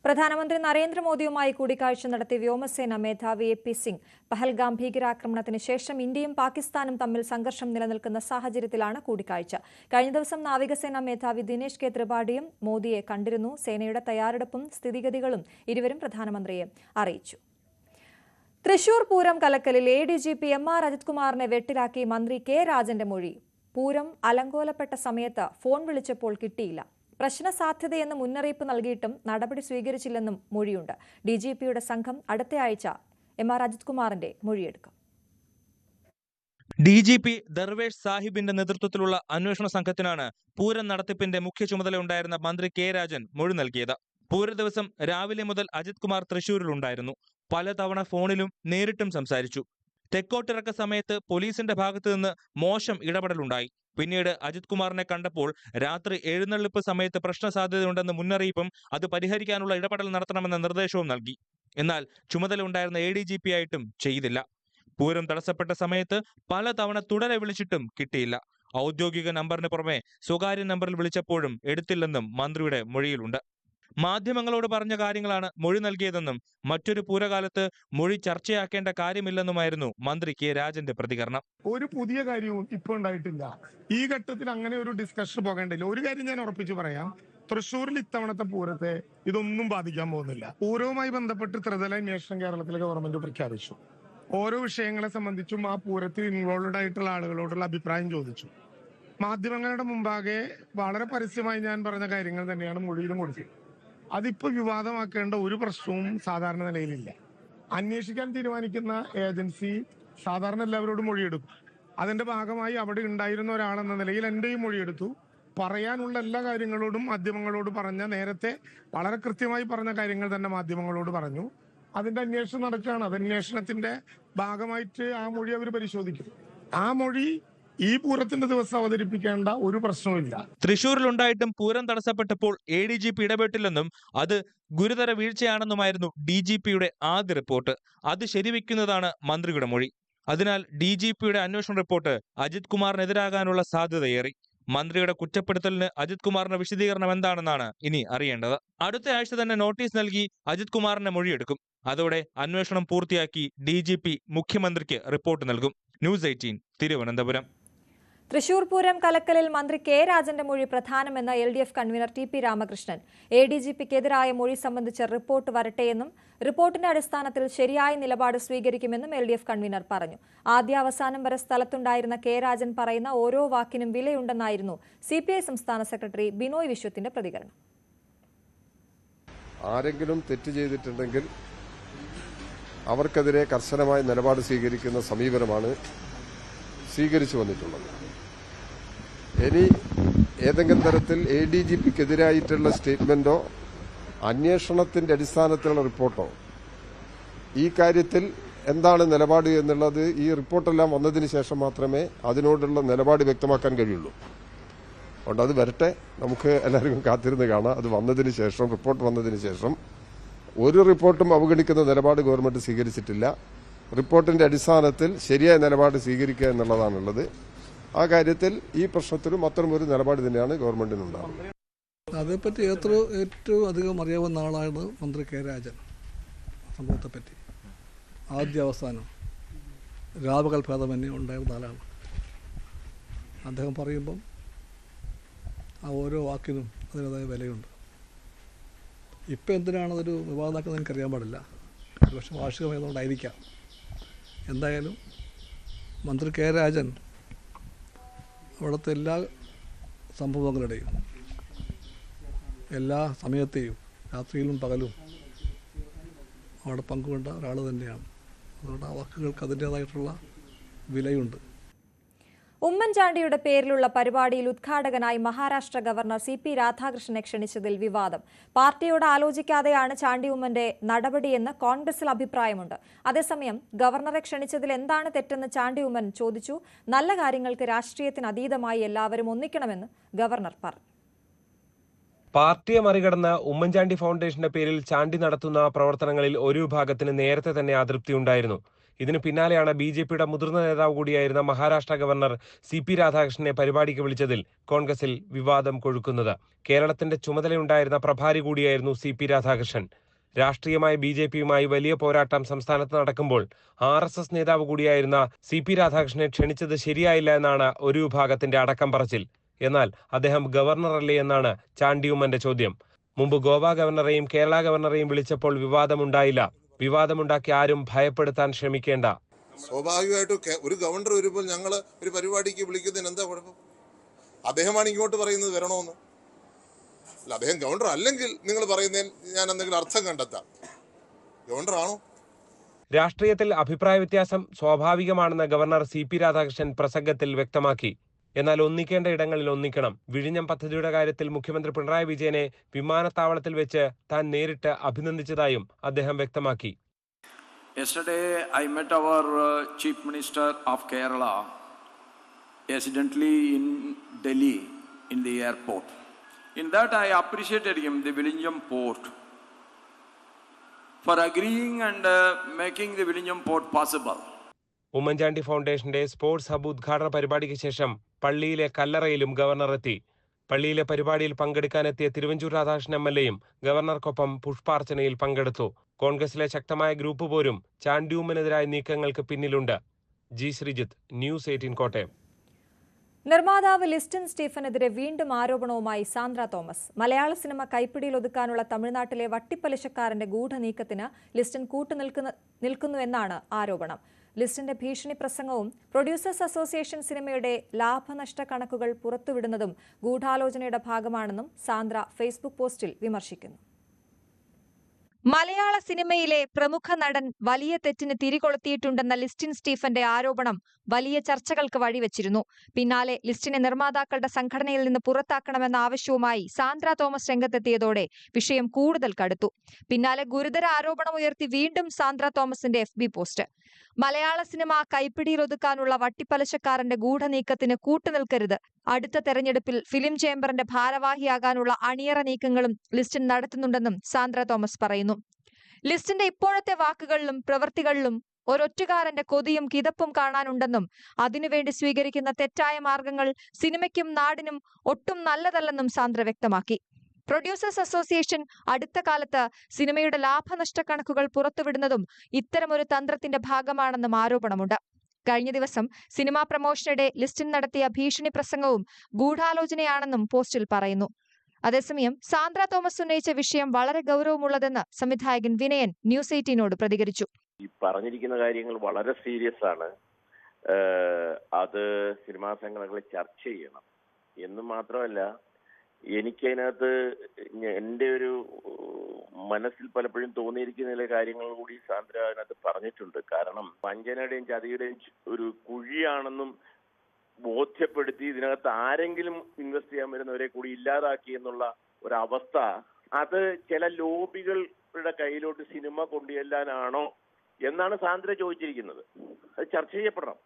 പ്രധാനമന്ത്രി നരേന്ദ്രമോദിയുമായി കൂടിക്കാഴ്ച നടത്തിയ വ്യോമസേന മേധാവി AP സിംഗ് പഹൽഗാം ഭീകരാക്രമണത്തിന് ശേഷം ഇന്ത്യയും പാകിസ്ഥാനും തമ്മിൽ സംഘർഷം നിലനിൽക്കുന്ന സാഹചര്യത്തിലാണ് കൂടിക്കാഴ്ച. കഴിഞ്ഞ ദിവസം നാവികസേനാ മേധാവി ദിനേശ് കെ ത്രിപാഠിയും മോദിയെ കണ്ടിരുന്നു. സേനയുടെ തയ്യാറെടുപ്പും സ്ഥിതിഗതികളും ഇരുവരും പ്രധാനമന്ത്രിയെ അറിയിച്ചു. തൃശൂർ പൂരം കലക്കലിൽ ADGP MR അജിത് കുമാറിനെ വെട്ടിലാക്കി മന്ത്രി K രാജന്റെ മൊഴി. പൂരം അലങ്കോലപ്പെട്ട സമയത്ത് ഫോൺ വിളിച്ചപ്പോൾ കിട്ടിയില്ല. പ്രശ്ന സാധ്യതയെന്ന് മുന്നറിയിപ്പ് നൽകിയിട്ടും നടപടി സ്വീകരിച്ചില്ലെന്നും മൊഴിയുണ്ട്. DGPയുടെ സംഘം അടുത്തയാഴ്ച MR അജിത് കുമാറിന്റെ മൊഴിയെടുക്കും. DGP ദർവേഷ് സാഹിബിന്റെ നേതൃത്വത്തിലുള്ള അന്വേഷണ സംഘത്തിനാണ് പൂരം നടത്തിപ്പിന്റെ മുഖ്യ ചുമതലയുണ്ടായിരുന്ന മന്ത്രി K രാജൻ മൊഴി നൽകിയത്. പൂര ദിവസം രാവിലെ മുതൽ അജിത് കുമാർ തൃശൂരിലുണ്ടായിരുന്നു. പലതവണ ഫോണിലും നേരിട്ടും സംസാരിച്ചു. തെക്കോട്ടിറക്ക സമയത്ത് പോലീസിന്റെ ഭാഗത്തു നിന്ന് മോശം ഇടപെടലുണ്ടായി. പിന്നീട് അജിത് കുമാറിനെ കണ്ടപ്പോൾ രാത്രി എഴുന്നള്ളിപ്പ് സമയത്ത് പ്രശ്ന സാധ്യതയുണ്ടെന്ന് മുന്നറിയിപ്പും അത് പരിഹരിക്കാനുള്ള ഇടപെടൽ നടത്തണമെന്ന നിർദ്ദേശവും നൽകി. എന്നാൽ ചുമതല ഉണ്ടായിരുന്ന ADGP ആയിട്ടും ചെയ്തില്ല. പൂരം തടസ്സപ്പെട്ട സമയത്ത് പലതവണ തുടരെ വിളിച്ചിട്ടും കിട്ടിയില്ല. ഔദ്യോഗിക നമ്പറിന് പുറമെ സ്വകാര്യ നമ്പറിൽ വിളിച്ചപ്പോഴും എടുത്തില്ലെന്നും മന്ത്രിയുടെ മൊഴിയിലുണ്ട്. മാധ്യമങ്ങളോട് പറഞ്ഞ കാര്യങ്ങളാണ് മൊഴി നൽകിയതെന്നും മറ്റൊരു പൂരകാലത്ത് മൊഴി ചർച്ചയാക്കേണ്ട കാര്യമില്ലെന്നുമായിരുന്നു മന്ത്രി K രാജന്റെ പ്രതികരണം. ഒരു പുതിയ കാര്യവും ഇപ്പോൾ ഉണ്ടായിട്ടില്ല. ഈ ഘട്ടത്തിൽ അങ്ങനെ ഒരു ഡിസ്കഷൻ പോകേണ്ടില്ല. ഒരു കാര്യം ഞാൻ ഉറപ്പിച്ചു പറയാം, തൃശ്ശൂരിൽ ഇത്തവണത്തെ പൂരത്തെ ഇതൊന്നും ബാധിക്കാൻ പോകുന്നില്ല. പൂരവുമായി ബന്ധപ്പെട്ട് ത്രിതല അന്വേഷണം കേരളത്തിലെ ഗവൺമെന്റ് പ്രഖ്യാപിച്ചു. ഓരോ വിഷയങ്ങളെ സംബന്ധിച്ചും ആ പൂരത്തിൽ ഇൻവോൾവഡ് ആയിട്ടുള്ള ആളുകളോടുള്ള അഭിപ്രായം ചോദിച്ചു. മാധ്യമങ്ങളുടെ മുമ്പാകെ വളരെ പരസ്യമായി ഞാൻ പറഞ്ഞ കാര്യങ്ങൾ തന്നെയാണ് മൊഴിയിലും കൊടുത്തത്. അതിപ്പോൾ വിവാദമാക്കേണ്ട ഒരു പ്രശ്നവും സാധാരണ നിലയിലില്ല. അന്വേഷിക്കാൻ തീരുമാനിക്കുന്ന ഏജൻസി സാധാരണ എല്ലാവരോടും മൊഴിയെടുക്കും. അതിന്റെ ഭാഗമായി അവിടെ ഉണ്ടായിരുന്ന ഒരാളെന്ന നിലയിൽ എന്റെയും മൊഴിയെടുത്തു. പറയാനുള്ള എല്ലാ കാര്യങ്ങളോടും മാധ്യമങ്ങളോട് പറഞ്ഞ, നേരത്തെ വളരെ കൃത്യമായി പറഞ്ഞ കാര്യങ്ങൾ തന്നെ മാധ്യമങ്ങളോട് പറഞ്ഞു. അതിന്റെ അന്വേഷണം നടക്കുകയാണ്. അത് അന്വേഷണത്തിന്റെ ഭാഗമായിട്ട് ആ മൊഴി അവർ പരിശോധിക്കും. ആ മൊഴി ഈ പൂരത്തിന്റെ ദിവസം അവതരിപ്പിക്കേണ്ട ഒരു പ്രശ്നവുമില്ല. തൃശൂരിലുണ്ടായിട്ടും പൂരം തടസ്സപ്പെട്ടപ്പോൾ ADGP ഇടപെട്ടില്ലെന്നും അത് ഗുരുതര വീഴ്ചയാണെന്നുമായിരുന്നു DGPയുടെ ആദ്യ റിപ്പോർട്ട്. അത് ശരിവെക്കുന്നതാണ് മന്ത്രിയുടെ മൊഴി. അതിനാൽ DGPയുടെ അന്വേഷണ റിപ്പോർട്ട് അജിത് കുമാറിനെതിരാകാനുള്ള സാധ്യതയേറി. മന്ത്രിയുടെ കുറ്റപ്പെടുത്തലിന് അജിത് കുമാറിന്റെ വിശദീകരണം എന്താണെന്നാണ് ഇനി അറിയേണ്ടത്. അടുത്ത ആഴ്ച തന്നെ നോട്ടീസ് നൽകി അജിത് കുമാറിന്റെ മൊഴിയെടുക്കും. അതോടെ അന്വേഷണം പൂർത്തിയാക്കി DGP മുഖ്യമന്ത്രിക്ക് റിപ്പോർട്ട് നൽകും. ന്യൂസ് 18 തിരുവനന്തപുരം. തൃശൂർ പൂരം കലക്കലിൽ മന്ത്രി K രാജന്റെ മൊഴി പ്രധാനമെന്ന് LDF കൺവീനർ TP രാമകൃഷ്ണൻ. ADGPക്കെതിരായ മൊഴി സംബന്ധിച്ച റിപ്പോർട്ട് വരട്ടെയെന്നും റിപ്പോർട്ടിന്റെ അടിസ്ഥാനത്തിൽ ശരിയായ നിലപാട് സ്വീകരിക്കുമെന്നും LDF കൺവീനർ പറഞ്ഞു. ആദ്യാവസാനം വരെ സ്ഥലത്തുണ്ടായിരുന്ന K രാജൻ പറയുന്ന ഓരോ വാക്കിനും വിലയുണ്ടെന്നായിരുന്നു CPI സംസ്ഥാന സെക്രട്ടറി ബിനോയ് വിശ്വത്തിന്റെ പ്രതികരണം. ആരെങ്കിലും തെറ്റ് ചെയ്തിട്ടുണ്ടെങ്കിൽ അവർക്കെതിരെ കർശനമായ നിലപാട് സ്വീകരിക്കുന്ന സമീപനമാണ് സ്വീകരിച്ചു വന്നിട്ടുള്ളത്. ഇനി ഏതെങ്കിലും തരത്തിൽ ADGPക്കെതിരായിട്ടുള്ള സ്റ്റേറ്റ്മെന്റോ അന്വേഷണത്തിന്റെ അടിസ്ഥാനത്തിലുള്ള റിപ്പോർട്ടോ ഈ കാര്യത്തിൽ എന്താണ് നിലപാട് എന്നുള്ളത് ഈ റിപ്പോർട്ടെല്ലാം വന്നതിന് ശേഷം മാത്രമേ അതിനോടുള്ള നിലപാട് വ്യക്തമാക്കാൻ കഴിയുള്ളൂ. അതുകൊണ്ട് അത് വരട്ടെ, നമുക്ക് എല്ലാവർക്കും കാത്തിരുന്ന് കാണാം. അത് വന്നതിന് ശേഷം, റിപ്പോർട്ട് വന്നതിന് ശേഷം ഒരു റിപ്പോർട്ടും അവഗണിക്കുന്ന നിലപാട് ഗവൺമെന്റ് സ്വീകരിച്ചിട്ടില്ല. റിപ്പോർട്ടിന്റെ അടിസ്ഥാനത്തിൽ ശരിയായ നിലപാട് സ്വീകരിക്കുക എന്നുള്ളതാണുള്ളത്. ആ കാര്യത്തിൽ ഈ പ്രശ്നത്തിലും അത്തരമൊരു നിലപാട് തന്നെയാണ് ഗവൺമെന്റിനുണ്ടാകുന്നത്. അതേപ്പറ്റി ഏറ്റവും അധികം അറിയാവുന്ന ആളാണ് മന്ത്രി K രാജൻ. സംഭവത്തെപ്പറ്റി ആദ്യ അവസാനം രാപകൽഭേദമന്യേ ഉണ്ടായിരുന്ന ആളാണ്. അദ്ദേഹം പറയുമ്പം ആ ഓരോ വാക്കിനും അതിൻ്റെതായ വിലയുണ്ട്. ഇപ്പം എന്തിനാണ് അതൊരു വിവാദമാക്കുന്നത് എനിക്കറിയാൻ പാടില്ല. പക്ഷെ വാർഷികമായതുകൊണ്ടായിരിക്കാം. എന്തായാലും മന്ത്രി കെ രാജൻ അവിടുത്തെ എല്ലാ സംഭവങ്ങളുടെയും എല്ലാ സമയത്തെയും രാത്രിയിലും പകലും അവിടെ പങ്കുകൊണ്ട ഒരാൾ തന്നെയാണ്. അതുകൊണ്ട് ആ വാക്കുകൾക്ക് അതിൻ്റേതായിട്ടുള്ള വിലയുണ്ട്. ഉമ്മൻചാണ്ടിയുടെ പേരിലുള്ള പരിപാടിയിൽ ഉദ്ഘാടകനായി മഹാരാഷ്ട്ര ഗവർണർ CP രാധാകൃഷ്ണനെ ക്ഷണിച്ചതിൽ വിവാദം. പാർട്ടിയോട് ആലോചിക്കാതെയാണ് ചാണ്ടി ഉമ്മന്റെ നടപടിയെന്ന് കോൺഗ്രസിൽ അഭിപ്രായമുണ്ട്. അതേസമയം ഗവർണറെ ക്ഷണിച്ചതിൽ എന്താണ് തെറ്റെന്ന് ചാണ്ടി ഉമ്മൻ ചോദിച്ചു. നല്ല കാര്യങ്ങൾക്ക് രാഷ്ട്രീയത്തിന് അതീതമായി എല്ലാവരും ഒന്നിക്കണമെന്ന് ഗവർണർ പറഞ്ഞു. പാർട്ടിയെ മറികടന്ന് ഉമ്മൻചാണ്ടി ഫൗണ്ടേഷന്റെ പേരിൽ ചാണ്ടി നടത്തുന്ന പ്രവർത്തനങ്ങളിൽ ഒരു വിഭാഗത്തിന് നേരത്തെ തന്നെ അതൃപ്തിയുണ്ടായിരുന്നു. ഇതിന് പിന്നാലെയാണ് BJPയുടെ മുതിർന്ന നേതാവ് കൂടിയായിരുന്ന മഹാരാഷ്ട്ര ഗവർണർ CP രാധാകൃഷ്ണനെ പരിപാടിക്ക് വിളിച്ചതിൽ കോൺഗ്രസിൽ വിവാദം കൊഴുക്കുന്നത്. കേരളത്തിന്റെ ചുമതലയുണ്ടായിരുന്ന പ്രഭാരി കൂടിയായിരുന്നു CP രാധാകൃഷ്ണൻ. രാഷ്ട്രീയമായ BJPയുമായി വലിയ പോരാട്ടം സംസ്ഥാനത്ത് നടക്കുമ്പോൾ RSS നേതാവ് കൂടിയായിരുന്ന CP രാധാകൃഷ്ണനെ ക്ഷണിച്ചത് ശരിയായില്ല എന്നാണ് ഒരു വിഭാഗത്തിന്റെ അടക്കം പറച്ചിൽ. എന്നാൽ അദ്ദേഹം ഗവർണറല്ലേ എന്നാണ് ചാണ്ടി ഉമ്മന്റെ ചോദ്യം. മുമ്പ് ഗോവ ഗവർണറെയും കേരള ഗവർണറെയും വിളിച്ചപ്പോൾ വിവാദമുണ്ടായില്ല. വിവാദമുണ്ടാക്കി ആരും ഭയപ്പെടുത്താൻ ശ്രമിക്കേണ്ട. സ്വാഭാവികമായിട്ടും ഒരു ഗവർണർ വരുമ്പോൾ ഞങ്ങൾ ഒരു പരിപാടിക്ക് വിളിക്കുന്നതിന് എന്താ കുഴപ്പം? അദ്ദേഹമാണ് ഇങ്ങോട്ട് പറയുന്നത് വരണമെന്ന്. അല്ല, അദ്ദേഹം ഗവർണർ അല്ലെങ്കിൽ നിങ്ങൾ പറയുന്നതിന് ഞാൻ എന്തെങ്കിലും അർത്ഥം കണ്ടെത്താം. ഗവർണർ ആണോ? രാഷ്ട്രീയത്തിൽ അഭിപ്രായ വ്യത്യാസം സ്വാഭാവികമാണെന്ന് ഗവർണർ CP രാധാകൃഷ്ണൻ പ്രസംഗത്തിൽ വ്യക്തമാക്കി. എന്നാൽ ഒന്നിക്കേണ്ട ഇടങ്ങളിൽ ഒന്നിക്കണം. വിഴിഞ്ഞം പദ്ധതിയുടെ കാര്യത്തിൽ മുഖ്യമന്ത്രി പിണറായി വിജയനെ വിമാനത്താവളത്തിൽ വെച്ച് താൻ നേരിട്ട് അഭിനന്ദിച്ചതായും അദ്ദേഹം വ്യക്തമാക്കി. Yesterday I met our Chief Minister of Kerala accidentally in Delhi in the airport. In that I appreciated him, the Vizhinjam port, for agreeing and making the Vizhinjam port possible. Oommen Chandy ഫൗണ്ടേഷന്റെ സ്പോർട്സ് ഹബ് ഉദ്ഘാടന പരിപാടിക്ക് ശേഷം പള്ളിയിലെ കല്ലറയിലും ഗവർണർ എത്തി. പള്ളിയിലെ പരിപാടിയിൽ പങ്കെടുക്കാനെത്തിയ തിരുവഞ്ചൂർ രാധാകൃഷ്ണൻ MLAയും ഗവർണർക്കൊപ്പം പുഷ്പാർച്ചനയിൽ പങ്കെടുത്തു. കോൺഗ്രസിലെ ശക്തമായ ഗ്രൂപ്പ് പോരും ചാണ്ടി ഉമ്മനെതിരായ നീക്കങ്ങൾക്ക് പിന്നിലുണ്ട്. G. ശ്രീജിത്ത്, News 18 കോട്ടയം. നിർമ്മാതാവ് ലിസ്റ്റൻ സ്റ്റീഫനെതിരെ വീണ്ടും ആരോപണവുമായി സാന്ദ്ര തോമസ്. മലയാള സിനിമ കൈപ്പിടിയിൽ ഒതുക്കാനുള്ള തമിഴ്നാട്ടിലെ വട്ടിപ്പലിശക്കാരന്റെ ഗൂഢനീക്കത്തിന് ലിസ്റ്റൻ നിൽക്കുന്നുവെന്നാണ് ആരോപണം. ലിസ്റ്റന്റെ ഭീഷണി പ്രസംഗവും പ്രൊഡ്യൂസേഴ്സ് അസോസിയേഷൻ സിനിമയുടെ ലാഭനഷ്ട കണക്കുകൾ പുറത്തുവിടുന്നതും ഗൂഢാലോചനയുടെ ഭാഗമാണെന്നും സാന്ദ്ര ഫേസ്ബുക്ക് പോസ്റ്റിൽ വിമർശിക്കുന്നു. മലയാള സിനിമയിലെ പ്രമുഖ നടൻ വലിയ തെറ്റിന് തിരികൊളുത്തിയിട്ടുണ്ടെന്ന ലിസ്റ്റിൻ സ്റ്റീഫന്റെ ആരോപണം വലിയ ചർച്ചകൾക്ക് വഴിവെച്ചിരുന്നു. പിന്നാലെ ലിസ്റ്റിനെ നിർമ്മാതാക്കളുടെ സംഘടനയിൽ നിന്ന് പുറത്താക്കണമെന്ന ആവശ്യവുമായി സാന്ദ്ര തോമസ് രംഗത്തെത്തിയതോടെ വിഷയം കൂടുതൽ കടുത്തു. പിന്നാലെ ഗുരുതര ആരോപണമുയർത്തി വീണ്ടും സാന്ദ്ര തോമസിന്റെ FB പോസ്റ്റ്. മലയാള സിനിമ കൈപ്പിടിയിലൊതുക്കാനുള്ള വട്ടിപ്പലിശക്കാരന്റെ ഗൂഢനീക്കത്തിന് കൂട്ടുനിൽക്കരുത്. അടുത്ത തെരഞ്ഞെടുപ്പിൽ ഫിലിം ചേംബറിന്റെ ഭാരവാഹിയാകാനുള്ള അണിയറ നീക്കങ്ങളും ലിസ്റ്റിൻ നടത്തുന്നുണ്ടെന്നും സാന്ദ്ര തോമസ് പറയുന്നു. ലിസ്റ്റിന്റെ ഇപ്പോഴത്തെ വാക്കുകളിലും പ്രവൃത്തികളിലും ഒരൊറ്റുകാരന്റെ കൊതിയും കിതപ്പും കാണാനുണ്ടെന്നും അതിനുവേണ്ടി സ്വീകരിക്കുന്ന തെറ്റായ മാർഗങ്ങൾ സിനിമയ്ക്കും നാടിനും ഒട്ടും നല്ലതല്ലെന്നും സാന്ദ്ര വ്യക്തമാക്കി. പ്രൊഡ്യൂസേഴ്സ് അസോസിയേഷൻ അടുത്ത കാലത്ത് സിനിമയുടെ ലാഭനഷ്ട കണക്കുകൾ പുറത്തുവിടുന്നതും ഇത്തരമൊരു തന്ത്രത്തിന്റെ ഭാഗമാണെന്നും ആരോപണമുണ്ട്. കഴിഞ്ഞ ദിവസം സിനിമാ പ്രമോഷനിടെ ലിസ്റ്റിൻ നടത്തിയ ഭീഷണി പ്രസംഗവും ഗൂഢാലോചനയാണെന്നും പോസ്റ്റിൽ പറയുന്നു. അതേസമയം സാന്ദ്ര തോമസ് ഉന്നയിച്ച വിഷയം വളരെ ഗൗരവമുള്ളതെന്ന് സംവിധായകൻ വിനയൻ ന്യൂസ് 18നോട് പ്രതികരിച്ചു. ഈ പറഞ്ഞിരിക്കുന്ന കാര്യങ്ങൾ വളരെ സീരിയസ് ആണ്. അത് സിനിമാ സംഘടനകളെ ചർച്ച ചെയ്യണം എന്ന് മാത്രമല്ല, എനിക്കതിനകത്ത് എൻ്റെ ഒരു മനസ്സിൽ പലപ്പോഴും തോന്നിയിരിക്കുന്ന ചില കാര്യങ്ങൾ കൂടി സാന്ദ്ര അതിനകത്ത് പറഞ്ഞിട്ടുണ്ട്. കാരണം വഞ്ചനയുടെയും ചതിയുടെയും ഒരു കുഴിയാണെന്നും ബോധ്യപ്പെടുത്തി ഇതിനകത്ത് ആരെങ്കിലും ഇൻവെസ്റ്റ് ചെയ്യാൻ വരുന്നവരെ കൂടി ഇല്ലാതാക്കി എന്നുള്ള ഒരവസ്ഥ, അത് ചില ലോബികളുടെ കയ്യിലോട്ട് സിനിമ കൊണ്ടുചെല്ലാനാണോ എന്നാണ് സാന്ദ്ര ചോദിച്ചിരിക്കുന്നത്. അത് ചർച്ച ചെയ്യപ്പെടണം.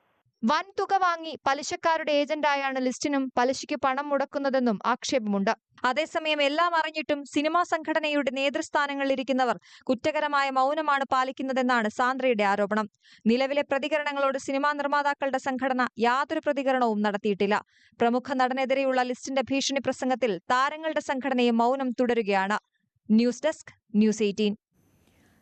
വൻതുക വാങ്ങി പലിശക്കാരുടെ ഏജന്റായാണ് ലിസ്റ്റിനും പലിശയ്ക്ക് പണം മുടക്കുന്നതെന്നും ആക്ഷേപമുണ്ട്. അതേസമയം എല്ലാം അറിഞ്ഞിട്ടും സിനിമാ സംഘടനയുടെ നേതൃസ്ഥാനങ്ങളിലിരിക്കുന്നവർ കുറ്റകരമായ മൗനമാണ് പാലിക്കുന്നതെന്നാണ് സാന്ദ്രയുടെ ആരോപണം. നിലവിലെ പ്രതികരണങ്ങളോട് സിനിമാ നിർമ്മാതാക്കളുടെ സംഘടന യാതൊരു പ്രതികരണവും നടത്തിയിട്ടില്ല. പ്രമുഖ നടനെതിരെയുള്ള ലിസ്റ്റിന്റെ ഭീഷണി പ്രസംഗത്തിൽ താരങ്ങളുടെ സംഘടനയും മൗനം തുടരുകയാണ്. News desk, News 18.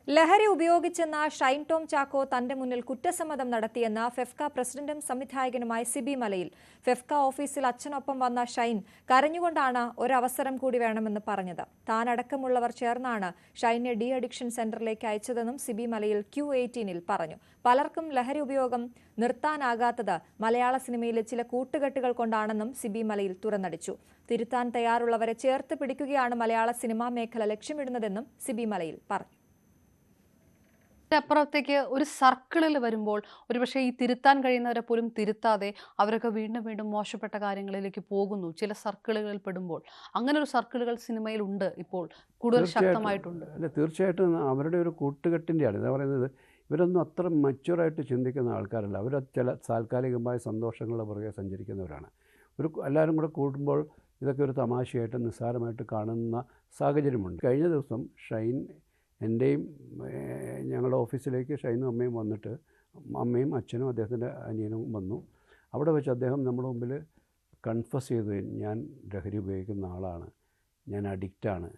ലഹരി ഉപയോഗിച്ചെന്ന ഷൈൻ ടോം ചാക്കോ തന്റെ മുന്നിൽ കുറ്റസമ്മതം നടത്തിയെന്ന ഫെഫ്ക പ്രസിഡന്റും സംവിധായകനുമായ സിബി മലയിൽ. ഫെഫ്ക ഓഫീസിൽ അച്ഛനൊപ്പം വന്ന ഷൈൻ കരഞ്ഞുകൊണ്ടാണ് ഒരവസരം കൂടി വേണമെന്ന് പറഞ്ഞത്. താനടക്കമുള്ളവർ ചേർന്നാണ് ഷൈനെ ഡി അഡിക്ഷൻ സെന്ററിലേക്ക് അയച്ചതെന്നും സിബി മലയിൽ Q18 പറഞ്ഞു. പലർക്കും ലഹരി ഉപയോഗം നിർത്താനാകാത്തത് മലയാള സിനിമയിലെ ചില കൂട്ടുകെട്ടുകൾ കൊണ്ടാണെന്നും സിബി മലയിൽ തുറന്നടിച്ചു. തിരുത്താൻ തയ്യാറുള്ളവരെ ചേർത്ത് പിടിക്കുകയാണ് മലയാള സിനിമാ മേഖല ലക്ഷ്യമിടുന്നതെന്നും സിബി മലയിൽ പറഞ്ഞു. അപ്പുറത്തേക്ക് ഒരു സർക്കിളിൽ വരുമ്പോൾ ഒരുപക്ഷെ ഈ തിരുത്താൻ കഴിയുന്നവരെ പോലും തിരുത്താതെ അവരൊക്കെ വീണ്ടും വീണ്ടും മോശപ്പെട്ട കാര്യങ്ങളിലേക്ക് പോകുന്നു. ചില സർക്കിളുകളിൽ പെടുമ്പോൾ അങ്ങനെ ഒരു സർക്കിളുകൾ സിനിമയിൽ ഉണ്ട്, ഇപ്പോൾ കൂടുതൽ ശക്തമായിട്ടുണ്ട്. അല്ല, തീർച്ചയായിട്ടും അവരുടെ ഒരു കൂട്ടുകെട്ടിൻ്റെയാണ്. എന്താ പറയുന്നത്, ഇവരൊന്നും അത്ര മച്ചുവറായിട്ട് ചിന്തിക്കുന്ന ആൾക്കാരല്ല. അവർ ചില താൽക്കാലികമായ സന്തോഷങ്ങളുടെ പുറകെ സഞ്ചരിക്കുന്നവരാണ്. എല്ലാവരും കൂടെ കൂടുമ്പോൾ ഇതൊക്കെ ഒരു തമാശയായിട്ട് നിസ്സാരമായിട്ട് കാണുന്ന സാഹചര്യമുണ്ട്. കഴിഞ്ഞ ദിവസം ഷൈൻ എൻ്റെയും ഞങ്ങളുടെ ഓഫീസിലേക്ക് ഷൈനും അമ്മയും വന്നിട്ട്, അമ്മയും അച്ഛനും അദ്ദേഹത്തിൻ്റെ അനിയനും വന്നു. അവിടെ വെച്ച് അദ്ദേഹം നമ്മുടെ മുമ്പിൽ കൺഫസ് ചെയ്തു, ഞാൻ ലഹരി ഉപയോഗിക്കുന്ന ആളാണ്, ഞാൻ അഡിക്റ്റാണ്,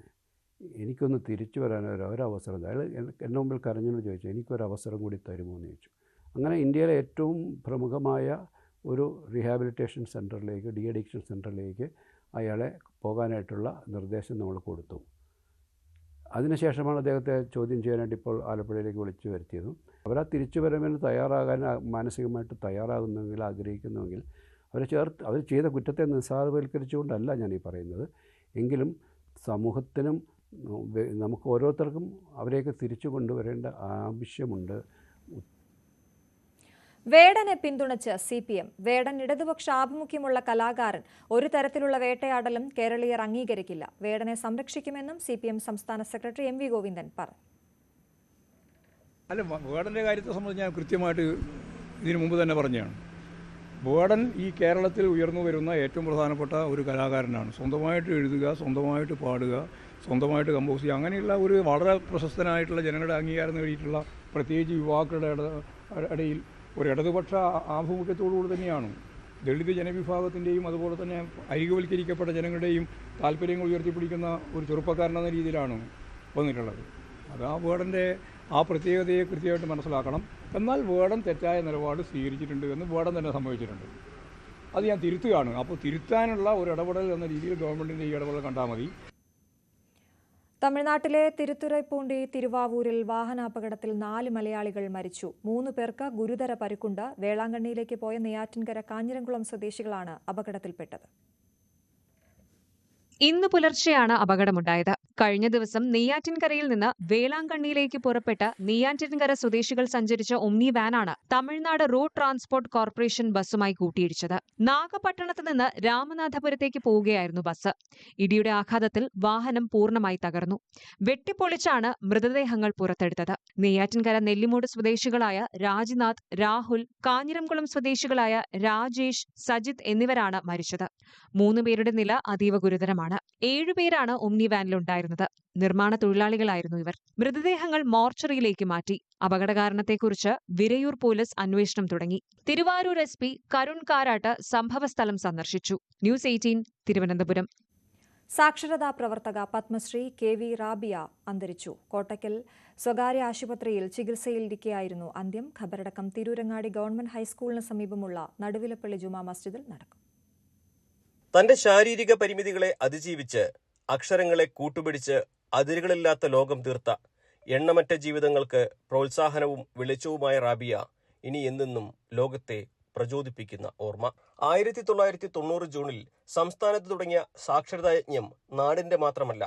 എനിക്കൊന്ന് തിരിച്ചു വരാൻ ഒരവസരം. അയാൾ എൻ്റെ മുമ്പിൽ കരഞ്ഞെന്ന് ചോദിച്ചു, എനിക്കൊരവസരം കൂടി തരുമോ എന്ന് ചോദിച്ചു. അങ്ങനെ ഇന്ത്യയിലെ ഏറ്റവും പ്രമുഖമായ ഒരു റീഹാബിലിറ്റേഷൻ സെൻറ്ററിലേക്ക്, ഡി അഡിക്ഷൻ സെൻറ്ററിലേക്ക് അയാളെ പോകാനായിട്ടുള്ള നിർദ്ദേശം നമ്മൾ കൊടുത്തു. അതിനുശേഷമാണ് അദ്ദേഹത്തെ ചോദ്യം ചെയ്യാനായിട്ട് ഇപ്പോൾ ആലപ്പുഴയിലേക്ക് വിളിച്ചു വരുത്തിയതും. അവരാ തിരിച്ചു വരവിന് തയ്യാറാകാൻ മാനസികമായിട്ട് തയ്യാറാകുന്നെങ്കിൽ, ആഗ്രഹിക്കുന്നുവെങ്കിൽ അവർ ചെയ്ത കുറ്റത്തെ നിസ്സാരവൽക്കരിച്ചുകൊണ്ടല്ല ഞാൻ ഈ പറയുന്നത്. എങ്കിലും സമൂഹത്തിനും നമുക്ക് ഓരോരുത്തർക്കും അവരെയൊക്കെ തിരിച്ചു കൊണ്ടുവരേണ്ട ആവശ്യമുണ്ട്. വേടനെ പിന്തുണച്ച് CPM. വേടൻ ഇടതുപക്ഷ ആഭിമുഖ്യമുള്ള കലാകാരൻ. ഒരു തരത്തിലുള്ള വേട്ടയാടലും കേരളീയർ അംഗീകരിക്കില്ല. വേടനെ സംരക്ഷിക്കുമെന്നും CPM സംസ്ഥാന സെക്രട്ടറി MV ഗോവിന്ദൻ പറഞ്ഞു. അല്ല, വേടൻ്റെ കാര്യത്തെ സംബന്ധിച്ച് ഞാൻ കൃത്യമായിട്ട് ഇതിനു മുമ്പ് തന്നെ പറഞ്ഞതാണ്. വേടൻ ഈ കേരളത്തിൽ ഉയർന്നു വരുന്ന ഏറ്റവും പ്രധാനപ്പെട്ട ഒരു കലാകാരനാണ്. സ്വന്തമായിട്ട് എഴുതുക, സ്വന്തമായിട്ട് പാടുക, സ്വന്തമായിട്ട് കമ്പോസ് ചെയ്യുക, അങ്ങനെയുള്ള ഒരു വളരെ പ്രശസ്തനായിട്ടുള്ള ജനങ്ങളുടെ അംഗീകാരം നേടിയിട്ടുള്ള, പ്രത്യേകിച്ച് യുവാക്കളുടെ ഇടയിൽ ഒരു ഇടതുപക്ഷ ആഭിമുഖ്യത്തോടുകൂടി തന്നെയാണ് ദളിത് ജനവിഭാഗത്തിൻ്റെയും അതുപോലെ തന്നെ അരികുവൽക്കരിക്കപ്പെട്ട ജനങ്ങളുടെയും താല്പര്യങ്ങൾ ഉയർത്തിപ്പിടിക്കുന്ന ഒരു ചെറുപ്പക്കാരനെന്ന രീതിയിലാണ് വന്നിട്ടുള്ളത്. അത് ആ വേടൻ്റെ ആ പ്രത്യേകതയെ കൃത്യമായിട്ട് മനസ്സിലാക്കണം. എന്നാൽ വേടൻ തെറ്റായ നിലപാട് സ്വീകരിച്ചിട്ടുണ്ട് എന്ന് വേടൻ തന്നെ സംഭവിച്ചിട്ടുണ്ട്. അത് ഞാൻ തിരുത്തുകയാണ്. അപ്പോൾ തിരുത്താനുള്ള ഒരു ഇടപെടൽ എന്ന രീതിയിൽ ഗവൺമെൻറ്റിൻ്റെ ഈ ഇടപെടൽ കണ്ടാൽ മതി. തമിഴ്നാട്ടിലെ തിരുത്തുറൈപ്പൂണ്ടി തിരുവാവൂരിൽ വാഹനാപകടത്തിൽ 4 മലയാളികൾ മരിച്ചു. 3 പേർക്ക് ഗുരുതര പരുക്കുണ്ട്. വേളാങ്കണ്ണിയിലേക്ക് പോയ നെയ്യാറ്റിൻകര കാഞ്ഞിരംകുളം സ്വദേശികളാണ് അപകടത്തിൽപ്പെട്ടത്. ഇന്ന് പുലർച്ചെയാണ് അപകടമുണ്ടായത്. കഴിഞ്ഞ ദിവസം നെയ്യാറ്റിൻകരയിൽ നിന്ന് വേളാങ്കണ്ണിയിലേക്ക് പുറപ്പെട്ട നെയ്യാറ്റിൻകര സ്വദേശികൾ സഞ്ചരിച്ച ഒമ്നി വാനാണ് തമിഴ്നാട് റോഡ് ട്രാൻസ്പോർട്ട് കോർപ്പറേഷൻ ബസ്സുമായി കൂട്ടിയിടിച്ചത്. നാഗപട്ടണത്ത് നിന്ന് രാമനാഥപുരത്തേക്ക് പോവുകയായിരുന്നു ബസ്. ഇടിയുടെ ആഘാതത്തിൽ വാഹനം പൂർണ്ണമായി തകർന്നു. വെട്ടിപ്പൊളിച്ചാണ് മൃതദേഹങ്ങൾ പുറത്തെടുത്തത്. നെയ്യാറ്റിൻകര നെല്ലിമൂട് സ്വദേശികളായ രാജ്നാഥ്, രാഹുൽ, കാഞ്ഞിരംകുളം സ്വദേശികളായ രാജേഷ്, സജിത് എന്നിവരാണ് മരിച്ചത്. 3 പേരുടെ നില അതീവ ഗുരുതരമാണ്. 7 പേരാണ് ഒമ്നി വാനിലുണ്ടായിരുന്നത്. നിർമ്മാണ തൊഴിലാളികളായിരുന്നു ഇവർ. മൃതദേഹങ്ങൾ മോർച്ചറിയിലേക്ക് മാറ്റി. അപകടകാരണത്തെക്കുറിച്ച് വിരയൂർ പോലീസ് അന്വേഷണം തുടങ്ങി. തിരുവാരൂർ SP കരുൺ കാരാട്ട് സംഭവസ്ഥലം സന്ദർശിച്ചു. ന്യൂസ് 18 തിരുവനന്തപുരം. സാക്ഷരതാ പ്രവർത്തക പത്മശ്രീ KV റാബിയ അന്തരിച്ചു. കോട്ടക്കൽ സ്വകാര്യ ആശുപത്രിയിൽ ചികിത്സയിലിരിക്കെയായിരുന്നു അന്ത്യം. ഖബറടക്കം തിരൂരങ്ങാടി ഗവൺമെന്റ് ഹൈസ്കൂളിന് സമീപമുള്ള നടുവിലപ്പള്ളി ജുമാ മസ്ജിദിൽ നടക്കും. തന്റെ ശാരീരിക പരിമിതികളെ അതിജീവിച്ച് അക്ഷരങ്ങളെ കൂട്ടുപിടിച്ച് അതിരുകളില്ലാത്ത ലോകം തീർത്ത എണ്ണമറ്റ ജീവിതങ്ങൾക്ക് പ്രോത്സാഹനവും വെളിച്ചവുമായ റാബിയ ഇനി എന്നെന്നും ലോകത്തെ പ്രചോദിപ്പിക്കുന്ന ഓർമ്മ. 1990 ജൂണിൽ സംസ്ഥാനത്ത് തുടങ്ങിയ സാക്ഷരതാ യജ്ഞം നാടിന്റെ മാത്രമല്ല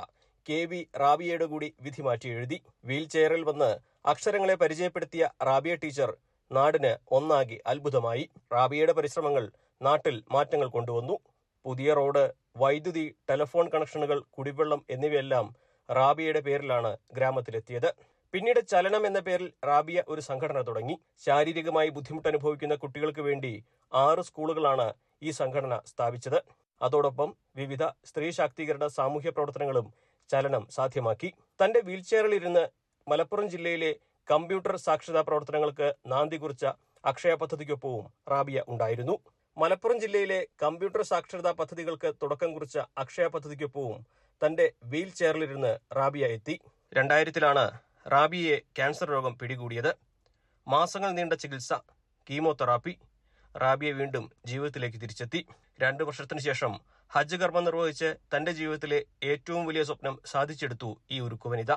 KV റാബിയയുടെ കൂടി വിധി മാറ്റി എഴുതി. വീൽ ചെയറിൽ വന്ന് അക്ഷരങ്ങളെ പരിചയപ്പെടുത്തിയ റാബിയ ടീച്ചർ നാടിന് ഒന്നാകെ അത്ഭുതമായി. റാബിയയുടെ പരിശ്രമങ്ങൾ നാട്ടിൽ മാറ്റങ്ങൾ കൊണ്ടുവന്നു. പുതിയ റോഡ്, വൈദ്യുതി, ടെലിഫോൺ കണക്ഷനുകൾ, കുടിവെള്ളം എന്നിവയെല്ലാം റാബിയയുടെ പേരിലാണ് ഗ്രാമത്തിലെത്തിയത്. പിന്നീട് ചലനം എന്ന പേരിൽ റാബിയ ഒരു സംഘടന തുടങ്ങി. ശാരീരികമായി ബുദ്ധിമുട്ട് അനുഭവിക്കുന്ന കുട്ടികൾക്ക് വേണ്ടി 6 സ്കൂളുകളാണ് ഈ സംഘടന സ്ഥാപിച്ചത്. അതോടൊപ്പം വിവിധ സ്ത്രീ ശാക്തീകരണ സാമൂഹ്യ പ്രവർത്തനങ്ങളും ചലനം സാധ്യമാക്കി. തന്റെ വീൽചെയറിലിരുന്ന് മലപ്പുറം ജില്ലയിലെ കമ്പ്യൂട്ടർ സാക്ഷരതാ പ്രവർത്തനങ്ങൾക്ക് നാന്ദി കുറിച്ച അക്ഷയ പദ്ധതിക്കൊപ്പവും റാബിയ ഉണ്ടായിരുന്നു. മലപ്പുറം ജില്ലയിലെ കമ്പ്യൂട്ടർ സാക്ഷരതാ പദ്ധതികൾക്ക് തുടക്കം കുറിച്ച അക്ഷയ പദ്ധതിക്കൊപ്പവും തന്റെ വീൽ ചെയറിലിരുന്ന് റാബിയ എത്തി. 2000-ലാണ് റാബിയയെ ക്യാൻസർ രോഗം പിടികൂടിയത്. മാസങ്ങൾ നീണ്ട ചികിത്സ, കീമോതെറാപ്പി. റാബിയ വീണ്ടും ജീവിതത്തിലേക്ക് തിരിച്ചെത്തി. 2 വർഷത്തിനു ശേഷം ഹജ്ജ് കർമ്മം നിർവഹിച്ച് തന്റെ ജീവിതത്തിലെ ഏറ്റവും വലിയ സ്വപ്നം സാധിച്ചെടുത്തു ഈ ഉരുക്കുവനിത.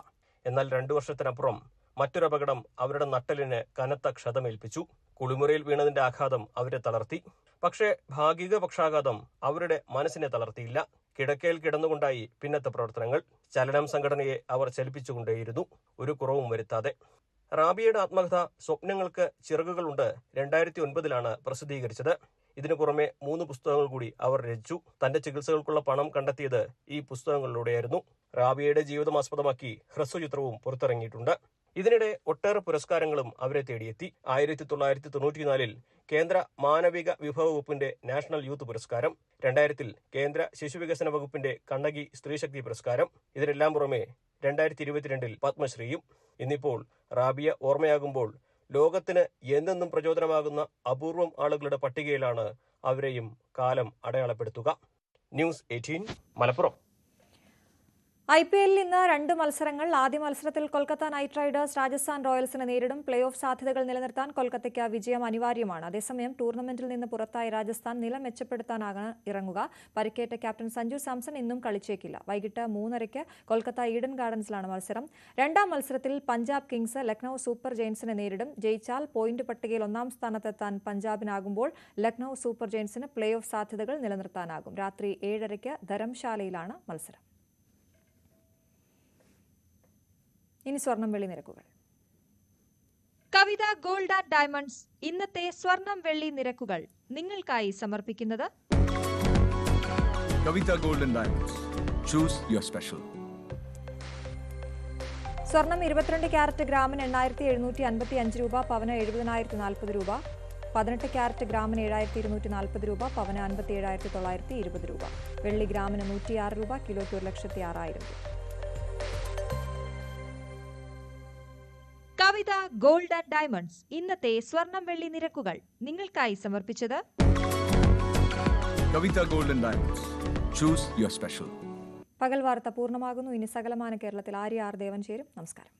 എന്നാൽ 2 വർഷത്തിനപ്പുറം മറ്റൊരു അപകടം അവരുടെ നട്ടലിന് കനത്ത ക്ഷതമേൽപ്പിച്ചു. കുളിമുറിയിൽ വീണതിന്റെ ആഘാതം അവരെ തളർത്തി. പക്ഷേ ഭാഗിക പക്ഷാഘാതം അവരുടെ മനസ്സിനെ തളർത്തിയില്ല. കിടക്കയിൽ കിടന്നുകൊണ്ടായി പിന്നത്തെ പ്രവർത്തനങ്ങൾ. ചലനം സംഘടനയെ അവർ ചലിപ്പിച്ചുകൊണ്ടേയിരുന്നു, ഒരു കുറവും വരുത്താതെ. റാബിയയുടെ ആത്മകഥ സ്വപ്നങ്ങൾക്ക് ചിറകുകളുണ്ട് 2009 പ്രസിദ്ധീകരിച്ചത്. ഇതിനു പുറമെ 3 പുസ്തകങ്ങൾ കൂടി അവർ രചിച്ചു. തന്റെ ചികിത്സകൾക്കുള്ള പണം കണ്ടെത്തിയത് ഈ പുസ്തകങ്ങളിലൂടെയായിരുന്നു. റാബിയയുടെ ജീവിതം ആസ്പദമാക്കി ഹ്രസ്വചിത്രവും പുറത്തിറങ്ങിയിട്ടുണ്ട്. ഇതിനിടെ ഒട്ടേറെ പുരസ്കാരങ്ങളും അവരെ തേടിയെത്തി. 1994 കേന്ദ്ര മാനവിക വിഭവ വകുപ്പിന്റെ നാഷണൽ യൂത്ത് പുരസ്കാരം, 2000 കേന്ദ്ര ശിശുവികസന വകുപ്പിന്റെ കണ്ണകി സ്ത്രീശക്തി പുരസ്കാരം, ഇതിനെല്ലാം പുറമെ 2022 പത്മശ്രീയും. ഇന്നിപ്പോൾ റാബിയ ഓർമ്മയാകുമ്പോൾ ലോകത്തിന് എന്നെന്നും പ്രചോദനമാകുന്ന അപൂർവം ആളുകളുടെ പട്ടികയിലാണ് അവരെയും കാലം അടയാളപ്പെടുത്തുക. ന്യൂസ് 18 മലപ്പുറം. IPL ഇന്ന് 2 മത്സരങ്ങൾ. ആദ്യ മത്സരത്തിൽ കൊൽക്കത്ത നൈറ്റ് റൈഡേഴ്സ് രാജസ്ഥാൻ റോയൽസിനെ നേരിടും. പ്ലേ ഓഫ് സാധ്യതകൾ നിലനിർത്താൻ കൊൽക്കത്തയ്ക്ക് വിജയം അനിവാര്യമാണ്. അതേസമയം ടൂർണമെന്റിൽ നിന്ന് പുറത്തായ രാജസ്ഥാൻ നില മെച്ചപ്പെടുത്താനാണ് ഇറങ്ങുക. പരിക്കേറ്റ ക്യാപ്റ്റൻ സഞ്ജു സാംസൺ ഇന്നും കളിച്ചേക്കില്ല. വൈകിട്ട് 3:30 കൊൽക്കത്ത ഈഡൻ ഗാർഡൻസിലാണ് മത്സരം. 2ാം മത്സരത്തിൽ പഞ്ചാബ് കിങ്സ് ലക്നൌ സൂപ്പർ ജയൻസിനെ നേരിടും. ജയിച്ചാൽ പോയിന്റ് പട്ടികയിൽ 1ാം സ്ഥാനത്തെത്താൻ പഞ്ചാബിനാകുമ്പോൾ ലക്നൌ സൂപ്പർ ജയൻസിന് പ്ലേ ഓഫ് സാധ്യതകൾ നിലനിർത്താനാകും. രാത്രി 7:30 ധരംശാലയിലാണ് മത്സരം. ഇനി സ്വർണം വെള്ളി നിരക്കുകൾ. കവിത ഗോൾഡ് ആൻഡ് ഡയമണ്ട്സ് ഇന്നത്തെ സ്വർണം വെള്ളി നിരക്കുകൾ നിങ്ങൾക്കായി സമർപ്പിക്കുന്നത് Kavitha gold and diamonds. Choose your special. സ്വർണം 22 ക്യാരറ്റ് ഗ്രാമിന് 8,755 രൂപ, പവന് 70,040 രൂപ. 18 ക്യാരറ്റ് ഗ്രാമിന് 7,240 രൂപ, പവന് 57,920 രൂപ. വെള്ളി ഗ്രാമിന് 106 രൂപ, കിലോയ്ക്ക് 1,06,000 രൂപ. കവിത ഗോൾഡ് ആൻഡ് ഡയമണ്ട്സ് ഇന്നത്തെ സ്വർണം വെള്ളി നിരക്കുകൾ നിങ്ങൾക്കായി സമർപ്പിച്ചത് Kavitha gold and diamonds. Choose your special. പകൽ വാർത്ത പൂർണ്ണമാകുന്നു. ഇനി സകലമാന കേരളത്തിൽ ആര്യ ആർ ദേവൻ ചേരും. നമസ്കാരം.